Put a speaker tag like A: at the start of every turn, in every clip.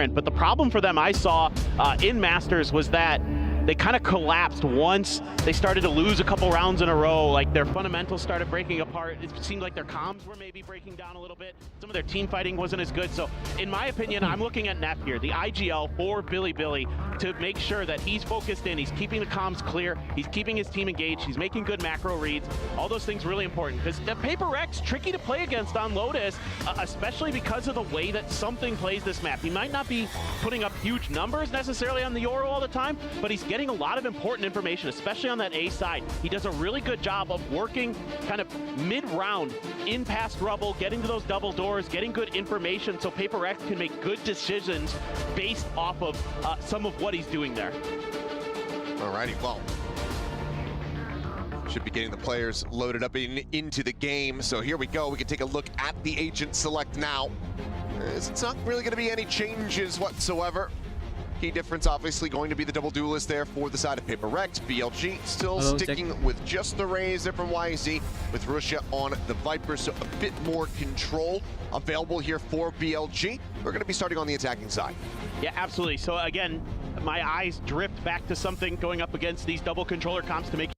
A: But the problem for them I saw in Masters was that they kind of collapsed once they started to lose a couple rounds in a row. Like their fundamentals started breaking apart. It seemed like their comms were maybe breaking down a little bit. Some of their team fighting wasn't as good. So in my opinion, I'm looking at Neff here, the IGL for Billy, to make sure that he's focused in, he's keeping the comms clear, he's keeping his team engaged, he's making good macro reads. All those things really important because the Prx tricky to play against on Lotus, especially because of the way that Something plays this map. He might not be putting up huge numbers necessarily on the Yoru all the time, but he's getting a lot of important information, especially on that A side. He does a really good job of working kind of mid-round in past rubble, getting to those double doors, getting good information so Prx can make good decisions based off of some of what he's doing there.
B: Alrighty, well, should be getting the players loaded up into the game. So here we go. We can take a look at the agent select now. It's not really going to be any changes whatsoever. Key difference obviously going to be the double duelist there for the side of Prx. BLG still sticking with just the Rays there from YZ, with Russia on the Viper, so a bit more control available here for BLG. We're going to be starting on the attacking side.
A: Yeah, absolutely. So again, my eyes drift back to Something going up against these double controller comps to make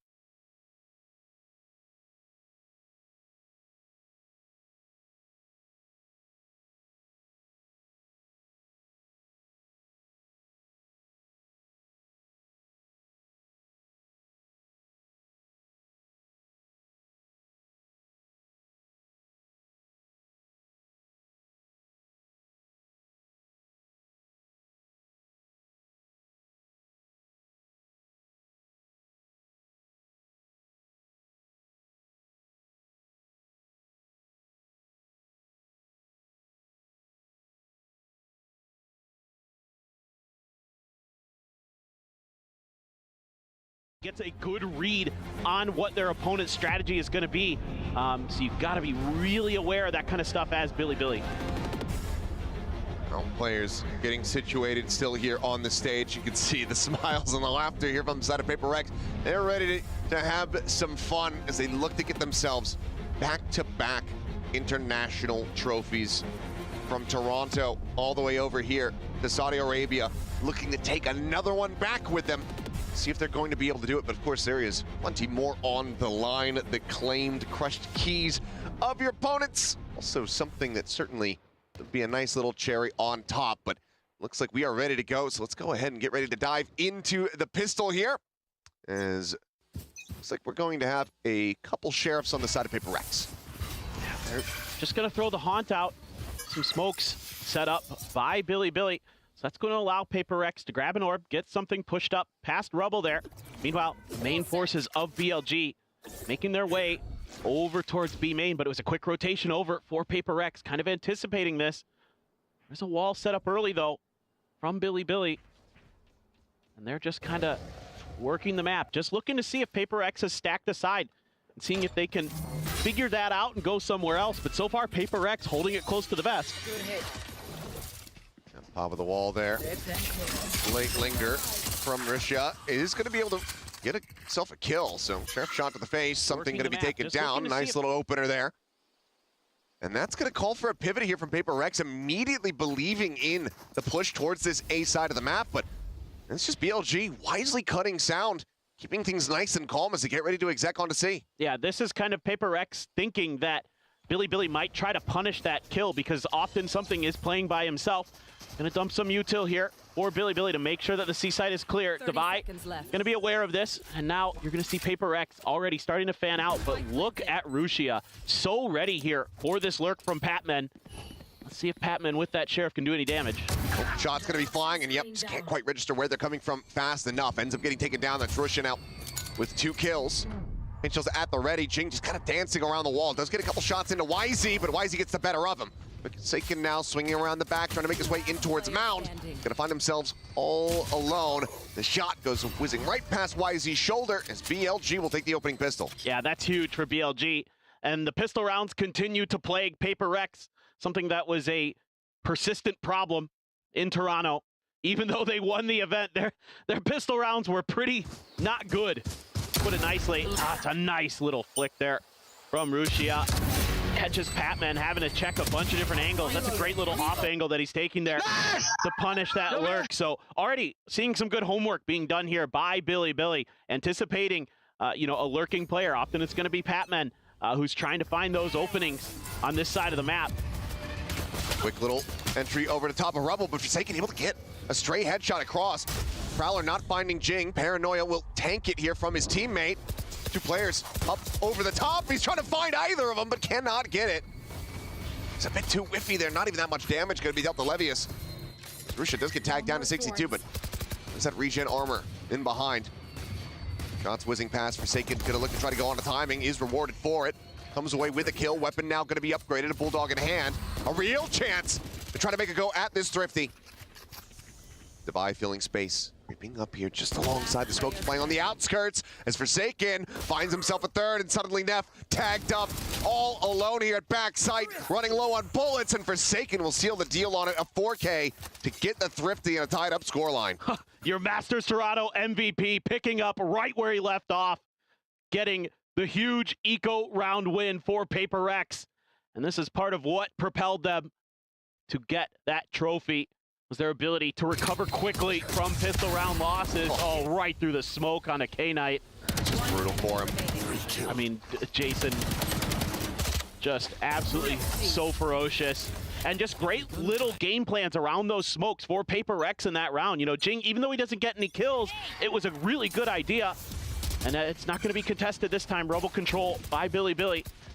A: gets a good read on what their opponent's strategy is going to be. So you've got to be really aware of that kind of stuff as Billy.
B: All players getting situated still here on the stage. You can see the smiles and the laughter here from the side of Prx. They're ready to have some fun as they look to get themselves back-to-back international trophies, from Toronto all the way over here to Saudi Arabia, looking to take another one back with them. See if they're going to be able to do it, but of course there is plenty more on the line. The claimed crushed keys of your opponents. Also something that certainly would be a nice little cherry on top, but looks like we are ready to go. So let's go ahead and get ready to dive into the pistol here, as looks like we're going to have a couple sheriffs on the side of Prx.
A: Yeah, they're just gonna throw the haunt out. Some smokes set up by Billy. So that's going to allow Prx to grab an orb, get Something pushed up past rubble there. Meanwhile, main forces of BLG making their way over towards B main, but it was a quick rotation over for Prx, kind of anticipating this. There's a wall set up early though from Billy. And they're just kind of working the map, just looking to see if Prx has stacked aside and seeing if they can figure that out and go somewhere else. But so far, Prx holding it close to the vest.
C: Good hit.
B: Top of the wall there. Late linger from Russia is going to be able to get himself a kill. So sheriff shot to the face, Something going to be taken down. Nice little opener there. And that's going to call for a pivot here from Prx, immediately believing in the push towards this A side of the map. But it's just BLG wisely cutting sound, keeping things nice and calm as they get ready to exec onto C.
A: Yeah, this is kind of Prx thinking that Billy might try to punish that kill because often Something is playing by himself. Gonna dump some util here for Billy to make sure that the C side is clear. Devi gonna be aware of this, and now you're gonna see Prx already starting to fan out, but look at Rushia, so ready here for this lurk from Patman. Let's see if Patman with that sheriff can do any damage.
B: Oh, shot's gonna be flying, and yep, just can't quite register where they're coming from fast enough. Ends up getting taken down. That's Rushia now with 2 kills. Mitchell's at the ready. Jing just kind of dancing around the wall. Does get a couple shots into YZ, but YZ gets the better of him. But Saken now swinging around the back, trying to make his way in towards Mound. Gonna find themselves all alone. The shot goes whizzing right past YZ's shoulder as BLG will take the opening pistol.
A: Yeah, that's huge for BLG. And the pistol rounds continue to plague Prx, something that was a persistent problem in Toronto. Even though they won the event, their pistol rounds were pretty not good. Put it nicely. It's a nice little flick there from Rushia. catches Patman having to check a bunch of different angles. That's a great little off angle that he's taking there to punish that lurk. So already seeing some good homework being done here by Billy, anticipating you know, a lurking player. Often it's going to be Patman who's trying to find those openings on this side of the map.
B: Quick little entry over the top of Rubble, but Forsaken able to get a stray headshot across. Prowler not finding Jing. Paranoia will tank it here from his teammate. Two players up over the top. He's trying to find either of them, but cannot get it. It's a bit too whiffy there. Not even that much damage going to be dealt to Levius. Rusha does get tagged down to 62, but there's that regen armor in behind. Shots whizzing past. Forsaken going to look to try to go on to timing. Is rewarded for it. Comes away with a kill. Weapon now going to be upgraded. A Bulldog in hand. A real chance to try to make a go at this Thrifty. Devi filling space. Creeping up here just alongside the smoke, playing on the outskirts as Forsaken finds himself a third, and suddenly Neff tagged up all alone here at backside, running low on bullets, and Forsaken will seal the deal on it, a 4K to get the Thrifty in a tied up scoreline.
A: Your Masters Toronto MVP picking up right where he left off, getting the huge eco round win for Paper Rex. And this is part of what propelled them to get that trophy, was their ability to recover quickly from pistol round losses. Oh, right through the smoke on a K-Knight.
B: Just brutal for him.
A: I mean, Jason, just absolutely so ferocious. And just great little game plans around those smokes for Paper Rex in that round. You know, Jing, even though he doesn't get any kills, it was a really good idea. And it's not going to be contested this time. Rebel control by Billy.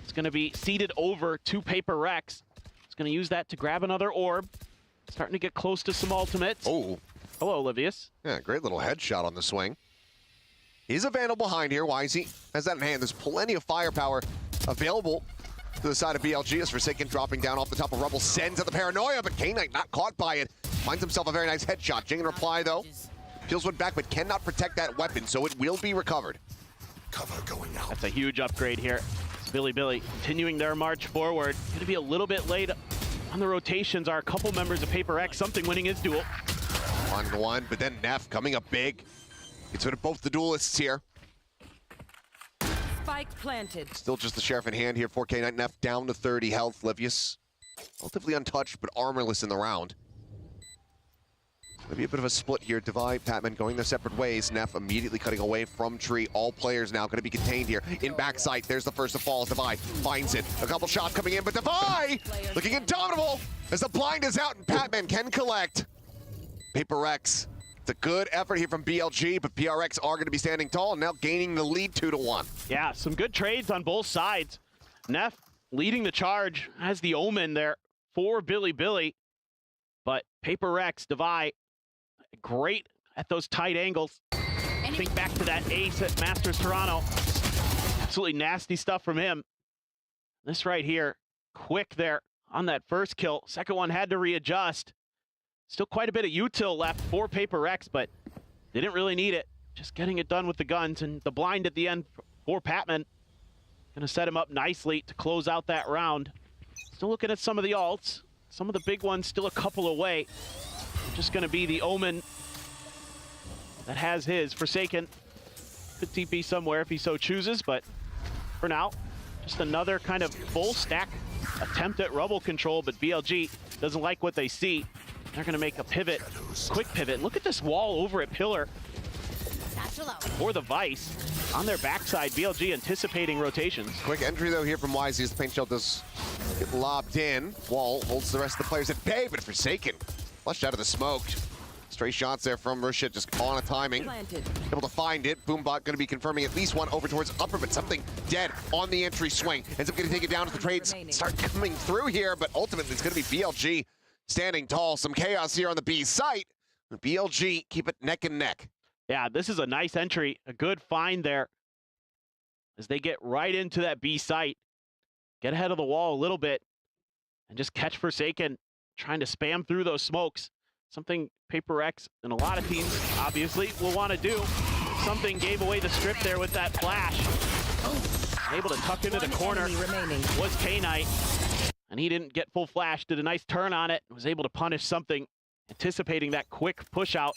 A: It's going to be ceded over to Paper Rex. It's going to use that to grab another orb. Starting to get close to some ultimates.
B: Oh.
A: Hello, Livius.
B: Yeah, great little headshot on the swing. He's a vandal behind here. Wisey has that in hand. There's plenty of firepower available to the side of BLG as Forsaken dropping down off the top of Rubble. Sends at the Paranoia, but K-Knight not caught by it. Finds himself a very nice headshot. Jing in reply, though. Peels one back, but cannot protect that weapon, so it will be recovered.
C: Cover going out.
A: That's a huge upgrade here. It's Billy continuing their march forward. Going to be a little bit late on the rotations. Are a couple members of Paper X. Something winning his duel.
B: 1-1, but then Neff coming up big. Gets rid of both the duelists here.
D: Spike planted.
B: Still just the Sheriff in hand here. 4K Knight. Neff down to 30 health. Livius relatively untouched, but armorless in the round. Maybe a bit of a split here. Devi, Patman going their separate ways. Neff immediately cutting away from Tree. All players now going to be contained here. In backside, there's the first to fall. Devi finds it. A couple shots coming in, but Devi looking indomitable as the blind is out and Patman can collect. Paper Rex. It's a good effort here from BLG, but PRX are going to be standing tall and now gaining the lead 2-1.
A: Yeah, some good trades on both sides. Neff leading the charge as the omen there for Billy. But Paper Rex, Devi, great at those tight angles. Think back to that ace at Masters Toronto. Absolutely nasty stuff from him. This right here, quick there on that first kill. Second one had to readjust. Still quite a bit of util left for Paper Rex, but they didn't really need it. Just getting it done with the guns, and the blind at the end for Patman. Gonna set him up nicely to close out that round. Still looking at some of the alts. Some of the big ones still a couple away. Just gonna be the omen that has his. Forsaken could TP somewhere if he so chooses, but for now, just another kind of full stack attempt at Rubble control, but BLG doesn't like what they see. They're gonna make a pivot, quick pivot. Look at this wall over at Pillar for the Vice. On their backside, BLG anticipating rotations.
B: Quick entry though here from Wisey as the paint shell does get lobbed in. Wall holds the rest of the players at bay, but Forsaken flushed out of the smoke. Stray shots there from Rusha, just on a timing.
D: Planted.
B: Able to find it. Boombot going to be confirming at least one over towards upper, but something dead on the entry swing. Ends up getting taken down as the trades start coming through here, but ultimately it's going to be BLG standing tall. Some chaos here on the B site. BLG keep it neck and neck.
A: Yeah, this is a nice entry, a good find there as they get right into that B site. Get ahead of the wall a little bit and just catch Forsaken trying to spam through those smokes. Something Paper X and a lot of teams obviously will want to do. Something gave away the strip there with that flash. Able to tuck into the corner was K-Knight, and he didn't get full flash, did a nice turn on it, was able to punish something, anticipating that quick push out.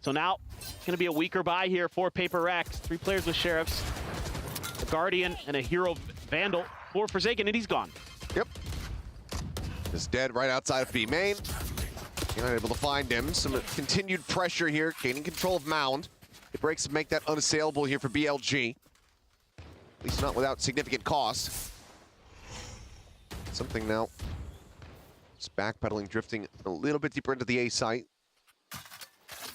A: So now it's going to be a weaker buy here for Paper X. 3 players with Sheriffs, a Guardian, and a Hero Vandal. for Forsaken, and he's gone.
B: Yep. Just dead right outside of B main. You're not able to find him. Some continued pressure here, gaining control of Mound. It breaks to make that unassailable here for BLG. At least not without significant cost. Something now. Just backpedaling, drifting a little bit deeper into the A site.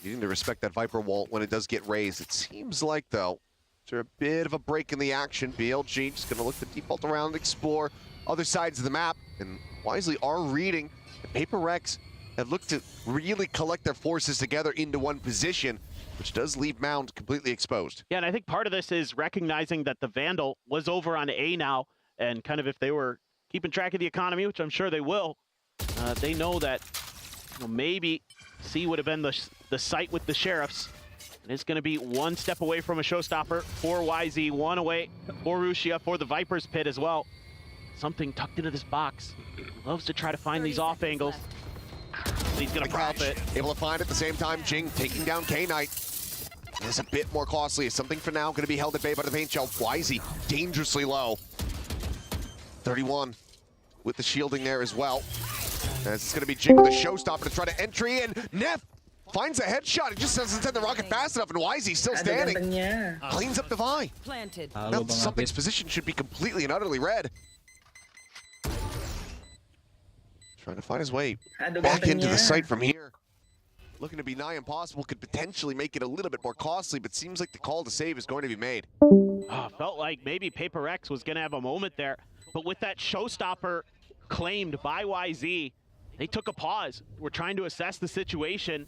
B: You need to respect that Viper wall when it does get raised. It seems like, though, after a bit of a break in the action, BLG just going to look to default around and explore other sides of the map. And wisely are reading. The Prx have looked to really collect their forces together into one position, which does leave Mound completely exposed.
A: Yeah, and I think part of this is recognizing that the Vandal was over on A now, and kind of if they were keeping track of the economy, which I'm sure they will, they know that maybe C would have been the site with the Sheriffs. And it's going to be one step away from a showstopper for YZ, one away for Rushia, for the Viper's Pit as well. Something tucked into this box. Loves to try to find these off angles. He's going to profit.
B: Able to find at the same time, Jing taking down K-Knight. Is a bit more costly. Something for now going to be held at bay by the paint shell. YZ dangerously low. 31 with the shielding there as well. As it's going to be Jing with a showstopper to try to entry in. Neff finds a headshot. He just doesn't send the rocket fast enough, and YZ still standing. Cleans up the Vi.
D: Planted.
B: Now something's position should be completely and utterly red. Trying to find his way back into the site from here. Looking to be nigh impossible, could potentially make it a little bit more costly, but seems like the call to save is going to be made.
A: Felt like maybe Prx was going to have a moment there, but with that showstopper claimed by YZ, they took a pause. We're trying to assess the situation,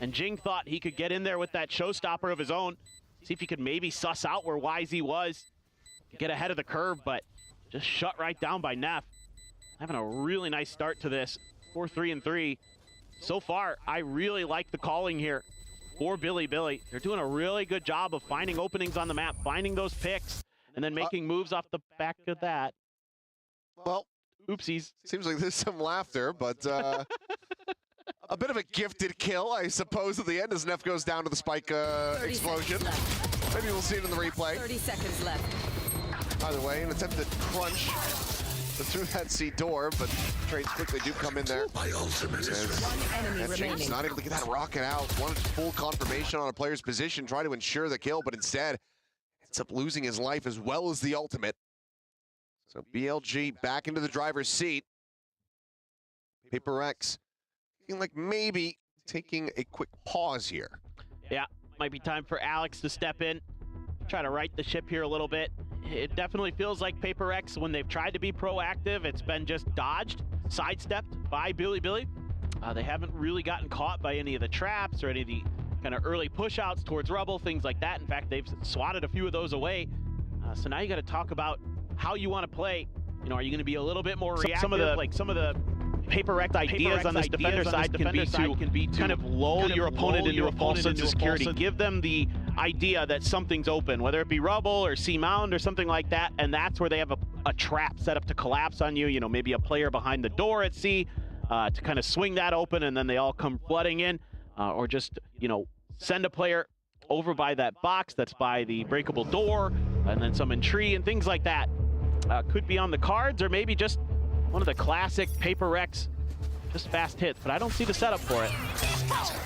A: and Jing thought he could get in there with that showstopper of his own, see if he could maybe suss out where YZ was, get ahead of the curve, but just shut right down by Neff. Having a really nice start to this, 4-3-3. So far, I really like the calling here for Billy. They're doing a really good job of finding openings on the map, finding those picks, and then making moves off the back of that.
B: Well,
A: oopsies.
B: Seems like there's some laughter, but a bit of a gifted kill, I suppose, at the end as Neff goes down to the spike explosion. Maybe we'll see it in the replay.
D: 30 seconds left.
B: Either way, an attempted crunch through that C door, but trades quickly do come in there.
C: My ultimate is ready.
D: One enemy remaining.
B: Not able to get that rocket out. Wanted full confirmation on a player's position, try to ensure the kill, but instead ends up losing his life as well as the ultimate. So BLG back into the driver's seat. Prx looking like maybe taking a quick pause here.
A: Yeah, might be time for Alex to step in, try to right the ship here a little bit. It definitely feels like Prx, when they've tried to be proactive, it's been just dodged, sidestepped by Billy. They haven't really gotten caught by any of the traps or any of the kind of early push-outs towards rubble, things like that. In fact, they've swatted a few of those away. So now you got to talk about how you want to play. Are you going to be a little bit more reactive? Some of the Prx ideas on this defender side can be to kind of lull your opponent into a false sense of security. Give them the idea that something's open, whether it be rubble or C-mound or something like that, and that's where they have a trap set up to collapse on you. Maybe a player behind the door at C to kind of swing that open, and then they all come flooding in, or just send a player over by that box that's by the breakable door, and then some in tree and things like that. Could be on the cards, or maybe just one of the classic Prx, just fast hits, but I don't see the setup for it.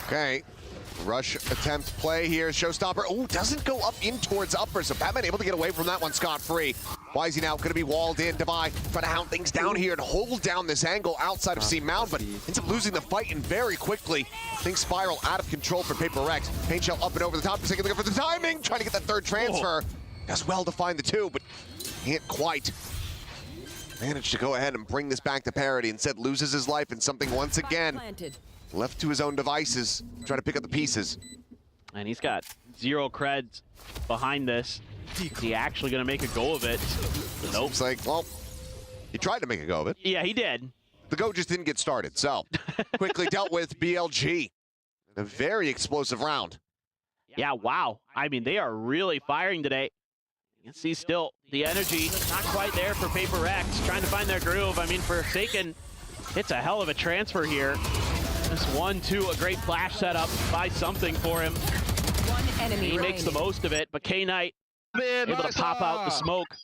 B: Okay, rush attempt play here, showstopper. Oh, doesn't go up in towards upper, so Batman able to get away from that one scot-free. Why is he now going to be walled in? Devi trying to hound things down here and hold down this angle outside of C-Mound, but ends up losing the fight and very quickly. Things spiral out of control for Prx. Paint shell up and over the top, just looking for the timing, trying to get that third transfer. Does well to find the two, but can't quite manage to go ahead and bring this back to parity. Instead loses his life in something once again left to his own devices, try to pick up the pieces.
A: And he's got 0 creds behind this. Is he actually going to make a go of it? Nope.
B: It's like, well, he tried to make a go of it.
A: Yeah, he did.
B: The go just didn't get started, so quickly dealt with BLG. A very explosive round.
A: Yeah, wow. I mean, they are really firing today. You can see still the energy not quite there for Prx, trying to find their groove. I mean, Forsaken, it's a hell of a transfer here. Just 1-2, a great flash setup by something for him.
D: One enemy
A: He makes the most of it, but K-Knight able to pop out the smoke.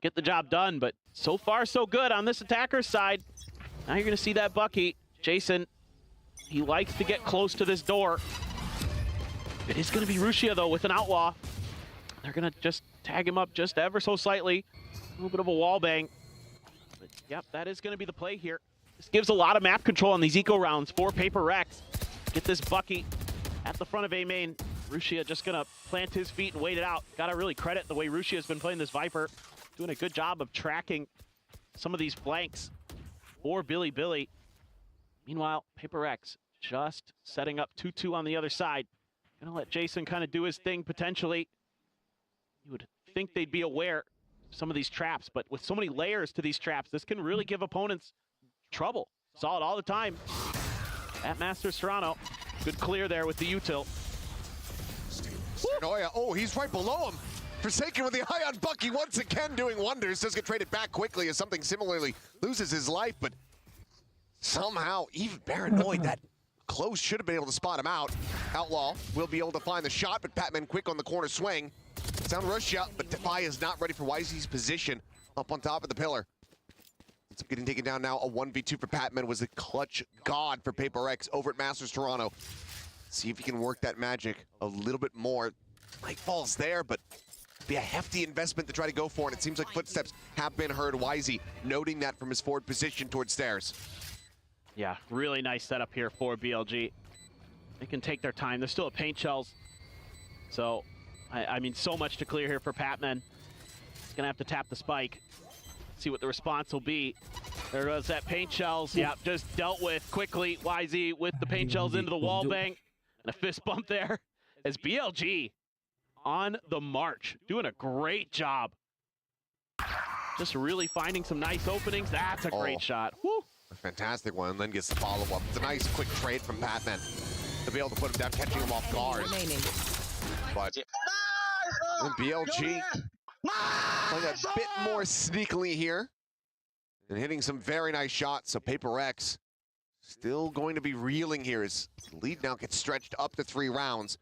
A: get the job done, but so far so good on this attacker's side. Now you're gonna see that Bucky. Jason, he likes to get close to this door. It is gonna be Rushia though with an outlaw. They're gonna just tag him up just ever so slightly. A little bit of a wall bang. But yep, that is gonna be the play here. This gives a lot of map control on these eco rounds for Paper Rex. Get this Bucky at the front of A main. Rushia just gonna plant his feet and wait it out. Gotta really credit the way Rushia's been playing this Viper. Doing a good job of tracking some of these flanks for Billy. Meanwhile, Paper Rex just setting up 2-2 on the other side. Gonna let Jason kind of do his thing potentially. You would think they'd be aware of some of these traps, but with so many layers to these traps, this can really give opponents trouble. Saw it all the time at Masters Toronto. Good clear there with the util.
B: Oh, he's right below him. Forsaken with the eye on Bucky once again doing wonders. Does get traded back quickly as something similarly loses his life, but somehow even paranoid that close should have been able to spot him out. Outlaw will be able to find the shot, but Patman quick on the corner swing. Sound Russia, but Defy is not ready for Wisey's position up on top of the pillar. It's getting taken down now. A 1v2 for Patman was a clutch god for Paper Rex over at Masters Toronto. See if he can work that magic a little bit more. Nightfall's there, but be a hefty investment to try to go for, and it seems like footsteps have been heard. Wisey noting that from his forward position towards stairs.
A: Yeah, really nice setup here for BLG. They can take their time. There's still a paint shells. So, I mean, so much to clear here for Patman. He's gonna have to tap the spike. See what the response will be. There goes that paint shells. Yeah, just dealt with quickly. YZ with the paint shells into the wall bang. And a fist bump there as BLG on the march. Doing a great job. Just really finding some nice openings. That's a great shot. Woo.
B: A fantastic one, and then gets the follow-up. It's a nice quick trade from Patman to be able to put him down, catching him off guard. But BLG playing a bit more sneakily here and hitting some very nice shots. So Paper Rex still going to be reeling here as the lead now gets stretched up to 3 rounds.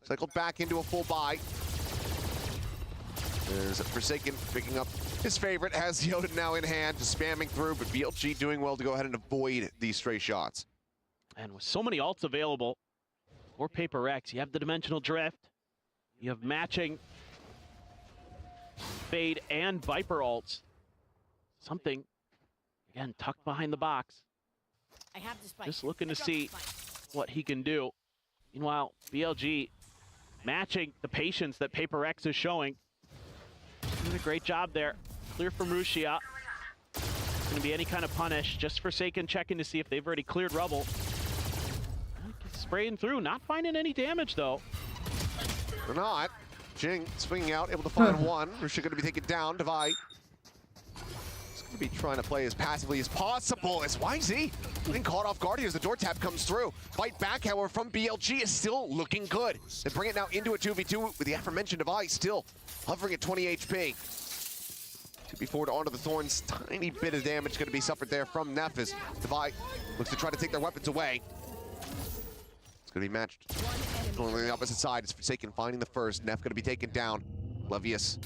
B: Cycled back into a full buy. There's a Forsaken picking up his favorite, has Yoda now in hand, just spamming through, but BLG doing well to go ahead and avoid these stray shots.
A: And with so many ults available for Paper Rex, you have the Dimensional Drift, you have matching Fade and Viper ults. Something, again, tucked behind the box.
D: I have the spike.
A: Just looking to see what he can do. Meanwhile, BLG matching the patience that Paper Rex is showing. Doing a great job there. Clear from Rushia. Going to be any kind of punish. Just Forsaken checking to see if they've already cleared rubble. Spraying through, not finding any damage though.
B: They're not. Jing swinging out, able to find one. Rushia going to be taken down. Devi is going to be trying to play as passively as possible as YZ getting caught off guard here as the door tap comes through. Fight back, however, from BLG is still looking good. They bring it now into a 2v2 with the aforementioned Devi still hovering at 20 HP. 2v forward onto the Thorns. Tiny bit of damage going to be suffered there from Neff as Devi looks to try to take their weapons away. It's going to be matched. Going on the opposite side is Forsaken finding the first. Neff going to be taken down. Levius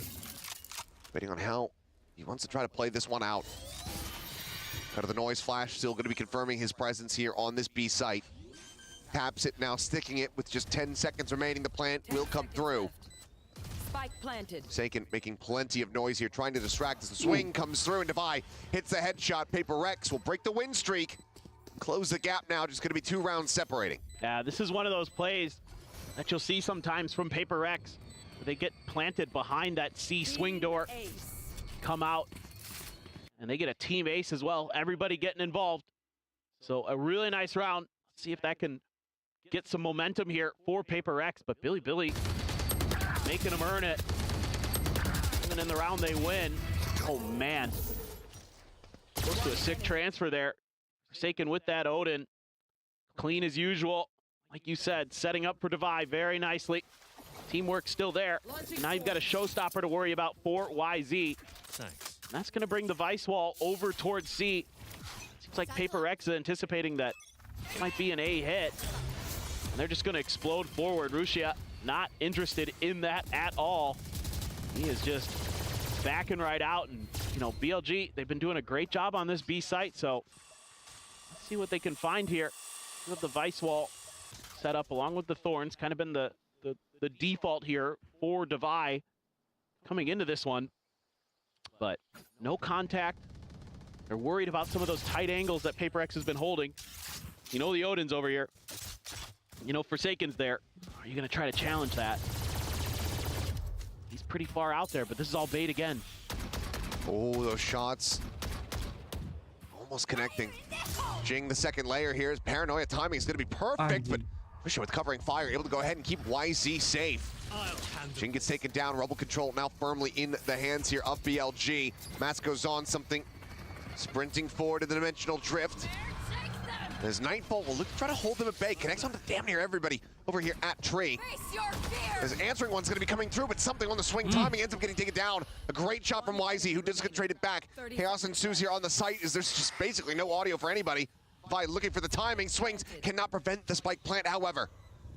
B: waiting on how he wants to try to play this one out. Out of the noise flash, still going to be confirming his presence here on this B site. Taps it now, sticking it with just 10 seconds remaining. The plant will come through.
D: Spike planted.
B: Forsaken making plenty of noise here, trying to distract as the swing comes through, and Devi hits the headshot. Paper Rex will break the win streak. Close the gap now, just going to be 2 rounds separating.
A: Yeah, this is one of those plays that you'll see sometimes from Paper Rex. They get planted behind that C swing door, come out, and they get a team ace as well. Everybody getting involved. So a really nice round. Let's see if that can get some momentum here for Paper Rex, but Billy making them earn it. And in the round they win. Oh man. Close to a sick transfer there. Forsaken with that Odin. Clean as usual. Like you said, setting up for Devi very nicely. Teamwork still there. Now you've got a showstopper to worry about for YZ.
C: Thanks.
A: And that's going to bring the Vice Wall over towards C. Seems like Paper X is anticipating that it might be an A hit. And they're just going to explode forward. Rushia not interested in that at all. He is just backing right out. And, you know, BLG, they've been doing a great job on this B site, so let's see what they can find here. We have the Vice Wall set up along with the Thorns, kind of been the default here for Devi coming into this one. But no contact. They're worried about some of those tight angles that Prx has been holding. You know the Odin's over here. You know Forsaken's there. Are you going to try to challenge that? He's pretty far out there, but this is all bait again.
B: Oh, those shots. Almost connecting. Jing, the second layer here. His paranoia timing is going to be perfect, but Risha with covering fire, able to go ahead and keep YZ safe. Jing gets taken down. Rebel control now firmly in the hands here of BLG. Mask goes on something. Sprinting forward to the dimensional drift. As Nightfall will look to try to hold them at bay. Connects on to damn near everybody over here at Tree. As answering one's going to be coming through, but something on the swing timing ends up getting taken down. A great shot from YZ, who does get traded back. Chaos ensues here on the site as there's just basically no audio for anybody. Vi looking for the timing. Swings cannot prevent the spike plant, however.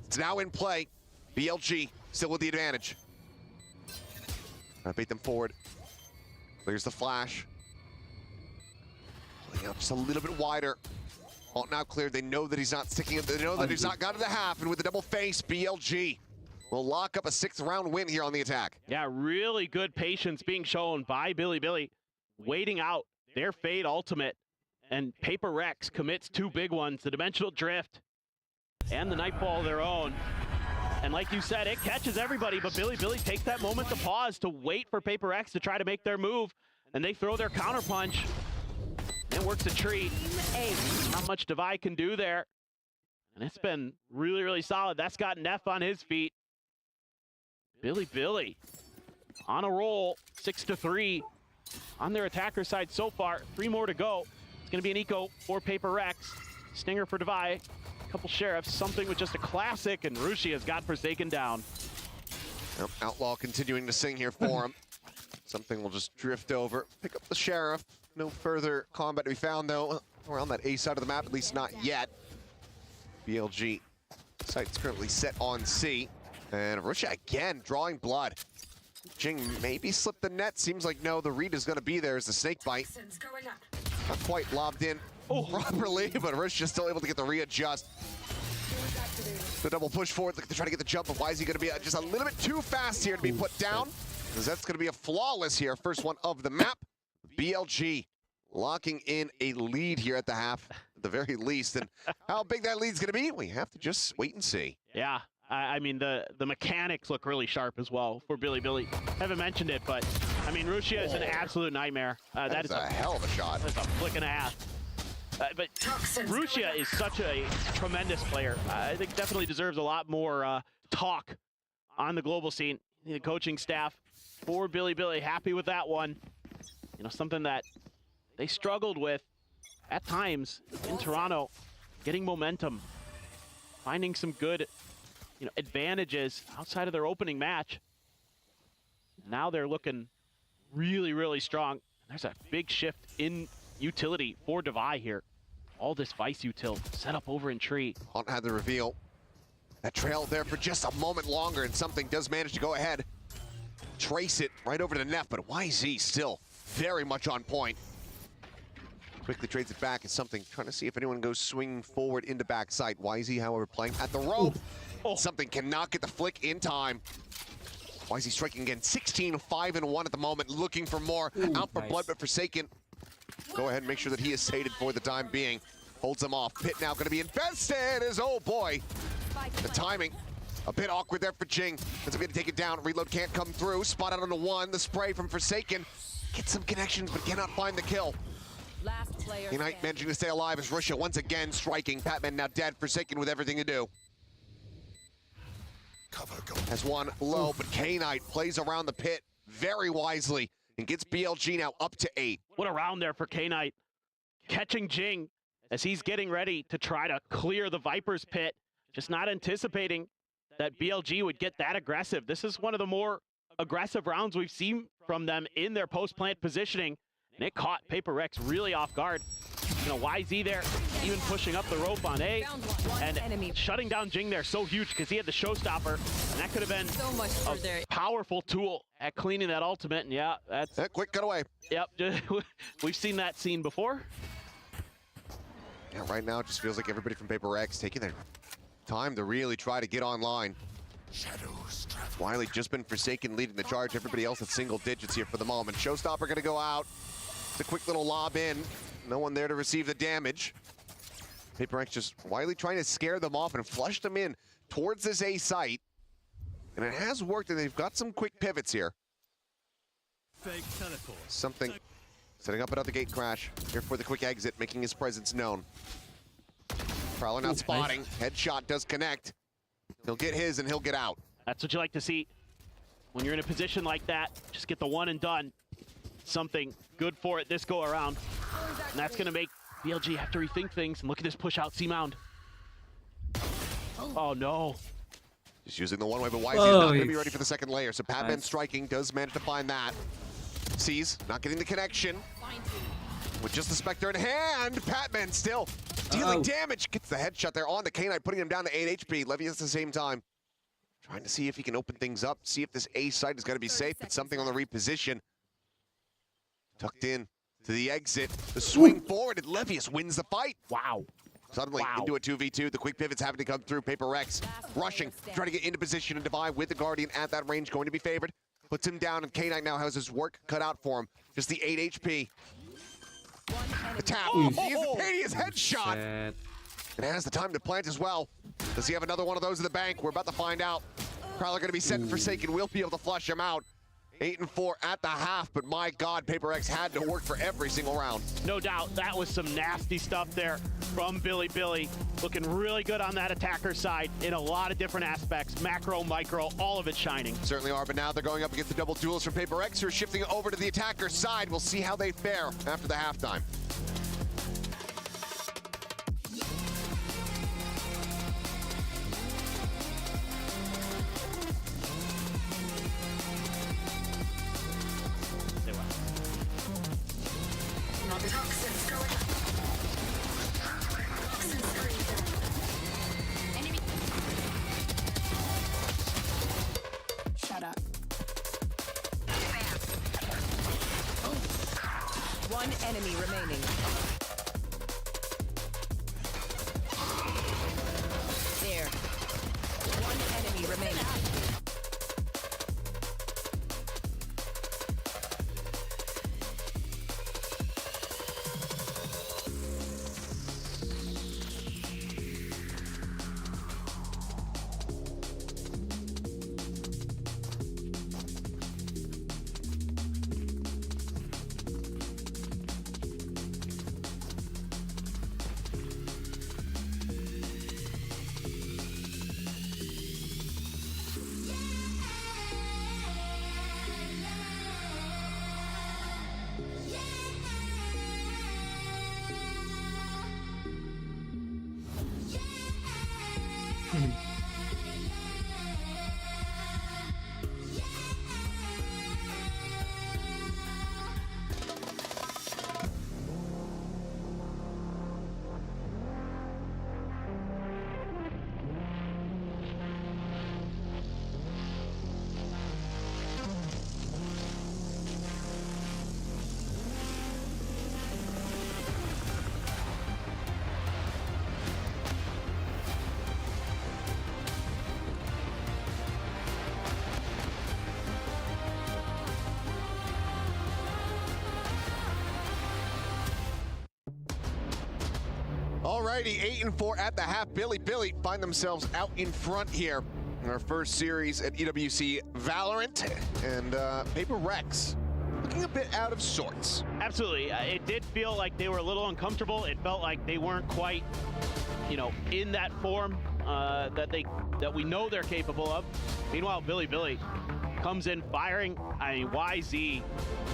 B: It's now in play. BLG still with the advantage. Trying to bait them forward. Clears the flash. Playing out just a little bit wider. Alt now cleared. They know that he's not sticking it. They know that he's not got to the half. And with the double face, BLG will lock up a 6th round win here on the attack.
A: Yeah, really good patience being shown by Billy, waiting out their Fade ultimate. And Prx commits 2 big ones, the Dimensional Drift and the Nightfall of their own. And like you said, it catches everybody, but Billy takes that moment to pause to wait for Prx to try to make their move. And they throw their counterpunch. And works a treat. Not much Devi can do there. And it's been really, really solid. That's got Neff on his feet. Billy on a roll, 6-3 on their attacker side so far. 3 more to go. It's going to be an eco for Prx. Stinger for Devi. A couple Sheriffs. Something with just a classic. And Rushi has got Forsaken down.
B: Yep, Outlaw continuing to sing here for him. Something will just drift over. Pick up the Sheriff. No further combat to be found, though, around that A side of the map, at least not yet. BLG site's currently set on C. And Russia again drawing blood. Jing maybe slipped the net. Seems like no, the read is going to be there as the snake bite. Not quite lobbed in properly, but Russia still able to get the readjust. The double push forward, looking to try to get the jump, but why is he going to be just a little bit too fast here to be put down? Because that's going to be a flawless here. First one of the map. BLG locking in a lead here at the half, at the very least. And how big that lead's going to be, we have to just wait and see.
A: Yeah, I mean, the mechanics look really sharp as well for Billy. Haven't mentioned it, but, I mean, Rushia is an absolute nightmare.
B: That is a hell of a shot.
A: That's a flick and a half. But Rushia is such a tremendous player. I think definitely deserves a lot more talk on the global scene. The coaching staff for Billy, happy with that one. You know, something that they struggled with at times in Toronto, getting momentum, finding some good, you know, advantages outside of their opening match. Now they're looking really strong. There's a big shift in utility for Devi here. All this Vice util set up over in Tree.
B: Hunt had the reveal. That trail there for just a moment longer, and something does manage to go ahead. Trace it right over to Neff, but YZ still very much on point. Quickly trades it back. It's something trying to see if anyone goes swinging forward into backside. YZ, however, playing at the rope. Something cannot get the flick in time. YZ striking again. 16-5-1 at the moment, looking for more. Out for blood, but Forsaken. Go ahead and make sure that he is sated for the time being. Holds him off. Pit now going to be invested as, oh boy. The timing. A bit awkward there for Jing. Ends up going to take it down. Reload can't come through. Spot out on the 1. The spray from Forsaken. Gets some connections, but cannot find the kill.
D: Last player
B: Knight managing to stay alive as Russia once again striking. Patman now dead. Forsaken with everything to do.
C: Cover going.
B: Has one low, but K-Knight plays around the pit very wisely and gets BLG now up to 8.
A: What a round there for K-Knight. Catching Jing as he's getting ready to try to clear the Viper's pit. Just not anticipating that BLG would get that aggressive. This is one of the more aggressive rounds we've seen from them in their post-plant positioning. And it caught Prx really off guard. YZ there, even pushing up the rope on A, and shutting down Jing there so huge because he had the showstopper, and that could have been
D: So much for
A: a
D: their
A: powerful tool at cleaning that ultimate. And yeah, that's
B: Quick cutaway.
A: yep. We've seen that scene before.
B: Yeah, right now it just feels like everybody from Prx taking their time to really try to get online.
C: Shadows travel.
B: Wiley just been Forsaken leading the charge. Everybody else at single digits here for the moment. Showstopper gonna go out. It's a quick little lob in. No one there to receive the damage. Prx just Wiley trying to scare them off and flush them in towards this A site. And it has worked, and they've got some quick pivots here.
C: Fake teleport.
B: Something setting up another gate crash here for the quick exit, making his presence known. Prowler not spotting. Headshot does connect. He'll get his and he'll get out.
A: That's what you like to see when you're in a position like that. Just get the one and done. Something good for it this go around, and that's gonna make BLG have to rethink things. And look at this push out C mound. Oh no.
B: Just using the one way, but YZ is not going to be ready for the second layer. So Patman striking does manage to find that. Sees, not getting the connection. With just the Spectre in hand, Patman still dealing damage. Gets the headshot there on the K-Knight, putting him down to 8 HP. Levy at the same time. Trying to see if he can open things up, see if this A site is going to be safe, but something on the reposition. Tucked in to the exit. The swing forward, and Levius wins the fight.
A: Wow.
B: Suddenly into a 2v2. The quick pivots having to come through. Prx rushing, trying to get into position and Divine with the Guardian at that range, going to be favored. Puts him down, and K-Knight now has his work cut out for him. Just the 8 HP. The tap. The instantaneous headshot. And has the time to plant as well. Does he have another one of those in the bank? We're about to find out. Prowler going to be set and Forsaken. We'll be able to flush him out. 8-4 at the half, but my God, Prx had to work for every single round.
A: No doubt, that was some nasty stuff there from Billy. Looking really good on that attacker side in a lot of different aspects. Macro, micro, all of it shining.
B: Certainly are, but now they're going up against the double duels from Prx, who are shifting over to the attacker side. We'll see how they fare after the halftime.
D: One enemy remaining. There. One enemy remaining.
B: Alrighty, 8-4 at the half. Billy find themselves out in front here in our first series at EWC Valorant, and Prx looking a bit out of sorts.
A: Absolutely, it did feel like they were a little uncomfortable. It felt like they weren't quite, in that form that we know they're capable of. Meanwhile, Billy comes in firing. I mean, YZ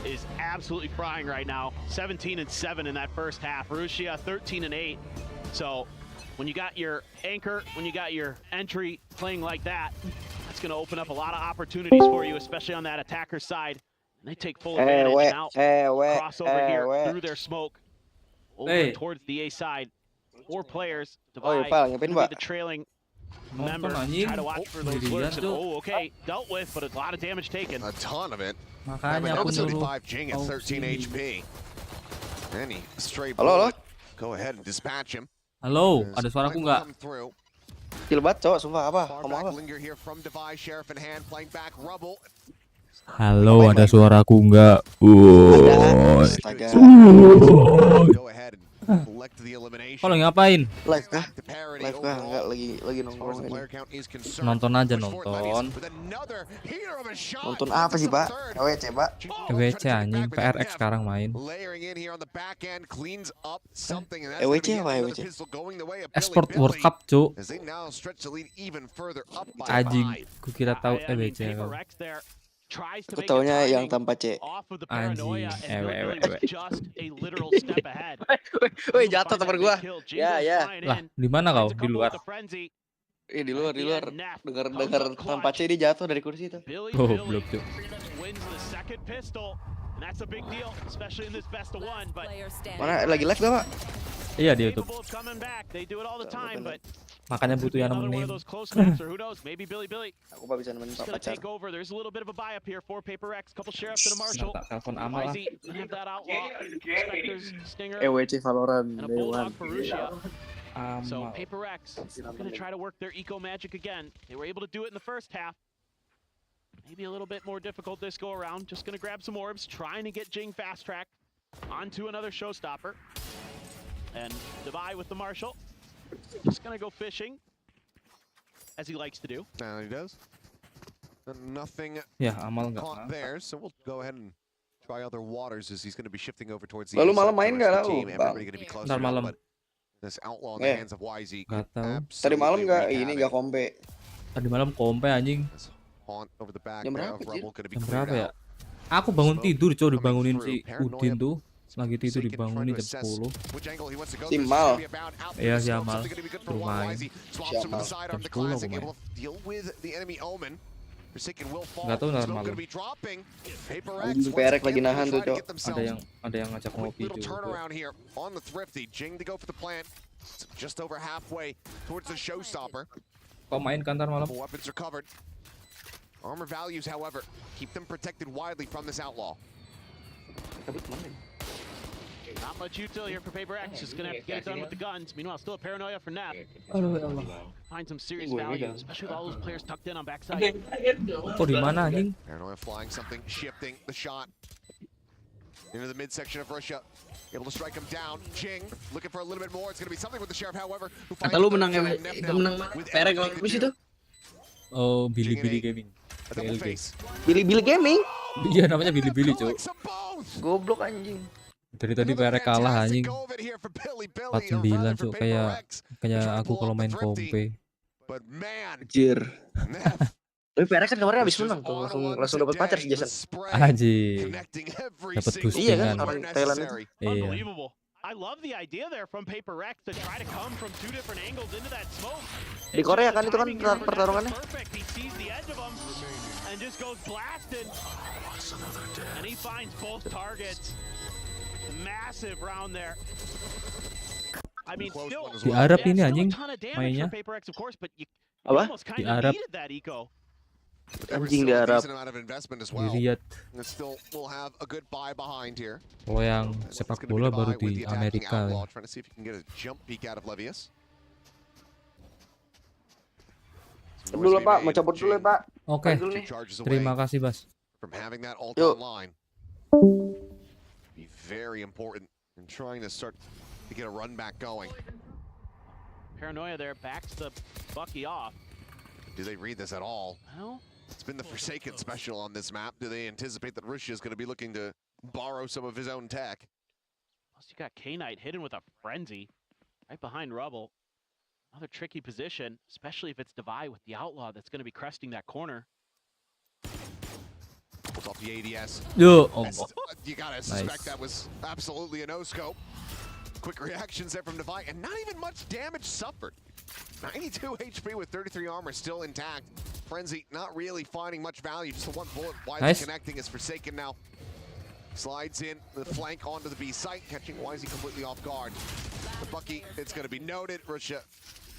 A: is absolutely frying right now. 17-7 in that first half. Rushia 13-8. So when you got your anchor, when you got your entry playing like that, that's going to open up a lot of opportunities for you, especially on that attacker side. And they take full advantage now. Crossover here through their smoke. over towards the A side. 4 players.
E: Oh,
A: Divide
E: Pak, ngapain,
A: will be
E: Pak?
A: the trailing
F: Nonton
A: member.
F: anjing.
A: Try to watch for those
F: Sendirian,
A: lurks. And,
F: Cuk.
A: okay, dealt with, but a lot of damage taken.
B: A ton of it.
F: Makanya
B: Having
F: aku nyuruh
B: 75 Jing at 13 HP. And he straight
E: Halo, halo.
B: bullet. Go ahead and dispatch him.
F: Halo, ada suaraku nggak?
B: Come through.
E: Kecil banget cowok, sumpah apa?
B: Far
E: Ngomong
B: back
E: apa?
B: linger here from Device, Sheriff in hand, playing back Rubble.
F: Halo, ada suaraku nggak?
E: Astaga.
B: Go ahead and collect the elimination.
F: Kalau ngapain?
E: Live kah?
B: The parity
E: Live kah? Enggak,
B: overall.
E: lagi
B: As far as
E: nongkrong
B: the
E: ini.
B: player count is concerned,
F: Nonton aja,
B: push forward
F: nonton.
B: Levius with another heater of a shot.
E: Nonton apa sih, Pak? KWC, Pak.
F: EWC anjing, Prx sekarang main.
B: Layering in here on the back end, cleans up something, and that's
E: EWC
B: gonna be
E: apa,
B: another
E: EWC?
B: pistol going the way of
F: Export
B: Billy
F: World
B: Billy,
F: Cup, Cuk.
B: as they now stretch the lead even further up by
F: Anjing,
B: 5.
F: ku kira tahu
A: I mean,
F: EWC kau.
A: Paper Rex there tries to
E: Aku
A: make
E: taunya
A: a
E: yang
A: timing
E: tanpa C.
A: off of the
F: Anjing,
A: paranoia, and Billy
F: ewe.
A: was just a literal step ahead.
E: Woi, jatuh teman gua. Ya, ya.
F: Lah, di mana kau? Di luar.
E: Di luar. Dengar tanpa C dia jatuh dari kursi itu.
F: Oh, belum tuh.
A: Wins the second pistol, and that's a big deal, especially in this best of one. But
D: Player standing.
E: Mana lagi live gak, Pak?
F: Iya di YouTube.
A: capable of coming back. They do it all the time, but
F: Makanya butuh yang
A: another one
F: nemenin.
A: of those close maps, or who knows? Maybe Billy
E: Aku Pak bisa nemenin
A: just
E: Pak
A: gonna
E: pacar.
A: take over. There's a little bit of a buy up here for Paper Rex. Couple sheriffs and a marshal.
F: Tak telepon Amal lah.
A: YZ gonna have that outlaw, Spectre's stinger,
E: EWC Valorant
A: and a
E: Dewan.
A: bulldog for Rusia. So
F: Amal.
A: Paper Rex gonna try to work their eco magic again. They were able to do it in the first half. Maybe a little bit more difficult this go around. Just gonna grab some orbs, trying to get Jing fast track onto another showstopper. And Devi with the marshal. Just gonna go fishing, as he likes to do.
B: Now he does. Nothing
F: Ya, Amal nggak.
B: caught there, so we'll go ahead and try other waters as he's going to be shifting over towards the
E: Lalu
B: other
E: malam
B: side
E: main
B: of the
E: nggak
B: rest of the
E: tahu,
B: team.
E: Bang?
B: Everybody going to be close
F: Ntar
B: to him,
F: malam.
B: but this outlaw in the
E: Eh.
B: hands of YZ
F: Nggak tahu.
E: Tadi malam
B: absolutely
E: nggak
B: wreak
E: ini
B: havoc.
E: nggak kompe.
F: Tadi malam kompe anjing.
B: This haunt over the back
E: Jam
B: there
E: berapa,
B: of Rebel gonna be
F: Jam
B: cleared
F: berapa ya?
B: out.
F: Aku bangun tidur, cow, dibangunin si
B: Paranoia.
F: Udin tuh. Lagi tidur
B: Forsaken
F: dibangunin
B: trying to
F: jam
B: assess
F: 10.
B: which angle he wants to go
E: Si
B: through.
E: Mal.
B: It's gonna be about out
F: Iya,
B: there.
F: si
B: Smoke,
F: Amal.
B: something gonna be good for
F: Lumayan.
B: YZ. Swaps
E: Si
B: him to the
E: Amal.
B: side
F: Jam
B: on the
F: 10
B: classic,
F: lumayan.
B: able to deal with the enemy Omen. Forsaken will fall.
F: Nggak tahu ntar
B: Smoke
F: malam.
B: gonna be dropping. Paper
E: Anjing,
B: Rex once
E: Perek
B: again
E: lagi nahan
B: will
E: tuh,
B: try to
E: Cok.
B: get themselves
F: Ada yang ngajak
B: quick
F: ngopi
B: little
F: juga.
B: turnaround here on the Thrifty. Jing to go for the plant. It's just over halfway towards the showstopper.
F: Kau main kan ntar malam?
B: Couple weapons are covered. Armor values, however, keep them protected widely from this outlaw.
A: Not much util here for Paper X. Just gonna have to get it done with the guns. Meanwhile, still a paranoia for Nap.
F: Aduh ya Allah.
A: Find some serious value, especially with all those players tucked in on backside.
F: Kok di mana anjing?
B: Paranoia flying something, shifting the shot into the midsection of Russia. Able to strike him down. Jing looking for a little bit more. It's going to be something with the Sheriff, however. Who finds
E: Kata lu
B: the
E: menang
B: third
E: ya,
B: kill.
E: kita menang mana?
B: With
E: Perek
B: everything
E: lawan
B: to
E: Plus
B: do.
E: itu.
F: Oh, Billy Gaming.
B: A double
F: BLG.
B: face.
E: Billy Gaming.
F: Iya namanya Billy, cow.
B: Collects them both.
E: Goblok anjing.
F: Dari tadi
B: Another
F: Perek kalah
B: fantastic
F: anjing.
B: go of it here for Billy, or
F: 49
B: rather
F: cuk
B: for
F: kayak
B: Paper Rex.
F: kayak
B: Trying to
F: aku
B: pull
F: kalau
B: off the
F: main
B: Thrifty.
F: kompe.
B: But man,
E: Anjir.
B: Neff
E: Tapi Perek kan kemarin habis
B: just
E: menang tuh,
B: on one
E: langsung dapat pacar si
B: today.
E: Jason.
B: The spray
F: Anjing.
B: connecting every
F: Dapat
B: single
F: boostingan.
E: Iya kan,
B: where
E: orang Thailand itu.
B: necessary.
F: Iya.
A: Unbelievable. I love the idea there from Paper Rex to try to come from two different angles into that smoke.
E: Di Korea kan itu kan
A: Timing here for Nap is
E: pertarungannya.
A: perfect. He sees the edge of him and just goes blasting. And he finds both targets. Massive round there. I mean,
B: Close
A: still,
B: one as
F: Di
B: well.
F: Arab
A: yeah,
F: ini
A: still a
F: anjing
A: ton of damage
F: mainnya.
A: for Paper Rex, of course, but you
E: Apa?
A: almost kind
F: Di
A: of
F: Arab.
A: needed that eco.
B: But there was
E: Anjing
B: still
E: di
B: a
E: Arab.
B: decent amount of investment as
F: di
B: well.
F: Riyadh.
B: And still will have a good buy behind here.
F: Kalau yang
B: It's
F: sepak
B: gonna be
F: bola
B: the
F: baru
B: buy with
F: di
B: the attacking
F: Amerika.
B: outlaw,
F: Ya.
B: trying to see if he can get a jump peek out of Levius. Some
E: Dulu
B: noise
E: Pak,
B: being
E: mau
B: made.
E: cabut dulu ya
B: Jing
E: Pak.
F: Oke,
E: Dulu
B: two
E: nih.
B: charges
F: terima
B: away
F: kasih Bas.
B: from having that ult
E: Yuk.
B: online. Be very important in trying to start to get a run back going.
A: Paranoia there backs the Bucky off.
B: Do they read this at all?
A: Well,
B: It's been the Forsaken special on this map. Do they anticipate that Russia is going to be looking to borrow some of his own tech?
A: plus you got K-Knight hidden with a frenzy right behind Rubble. Another tricky position, especially if it's Devi with the outlaw that's going to be cresting that corner.
B: Pulls off the ADS.
F: Yo,
B: You gotta suspect
F: Nice.
B: that was absolutely a no-scope. Quick reactions there from Devi, and not even much damage suffered. 92 HP with 33 armor still intact. Frenzy not really finding much value, just the one bullet widely
F: Nice.
B: connecting as Forsaken now Slides in the flank onto the B site, catching Wisey completely off guard. The Bucky, it's going to be noted. Russia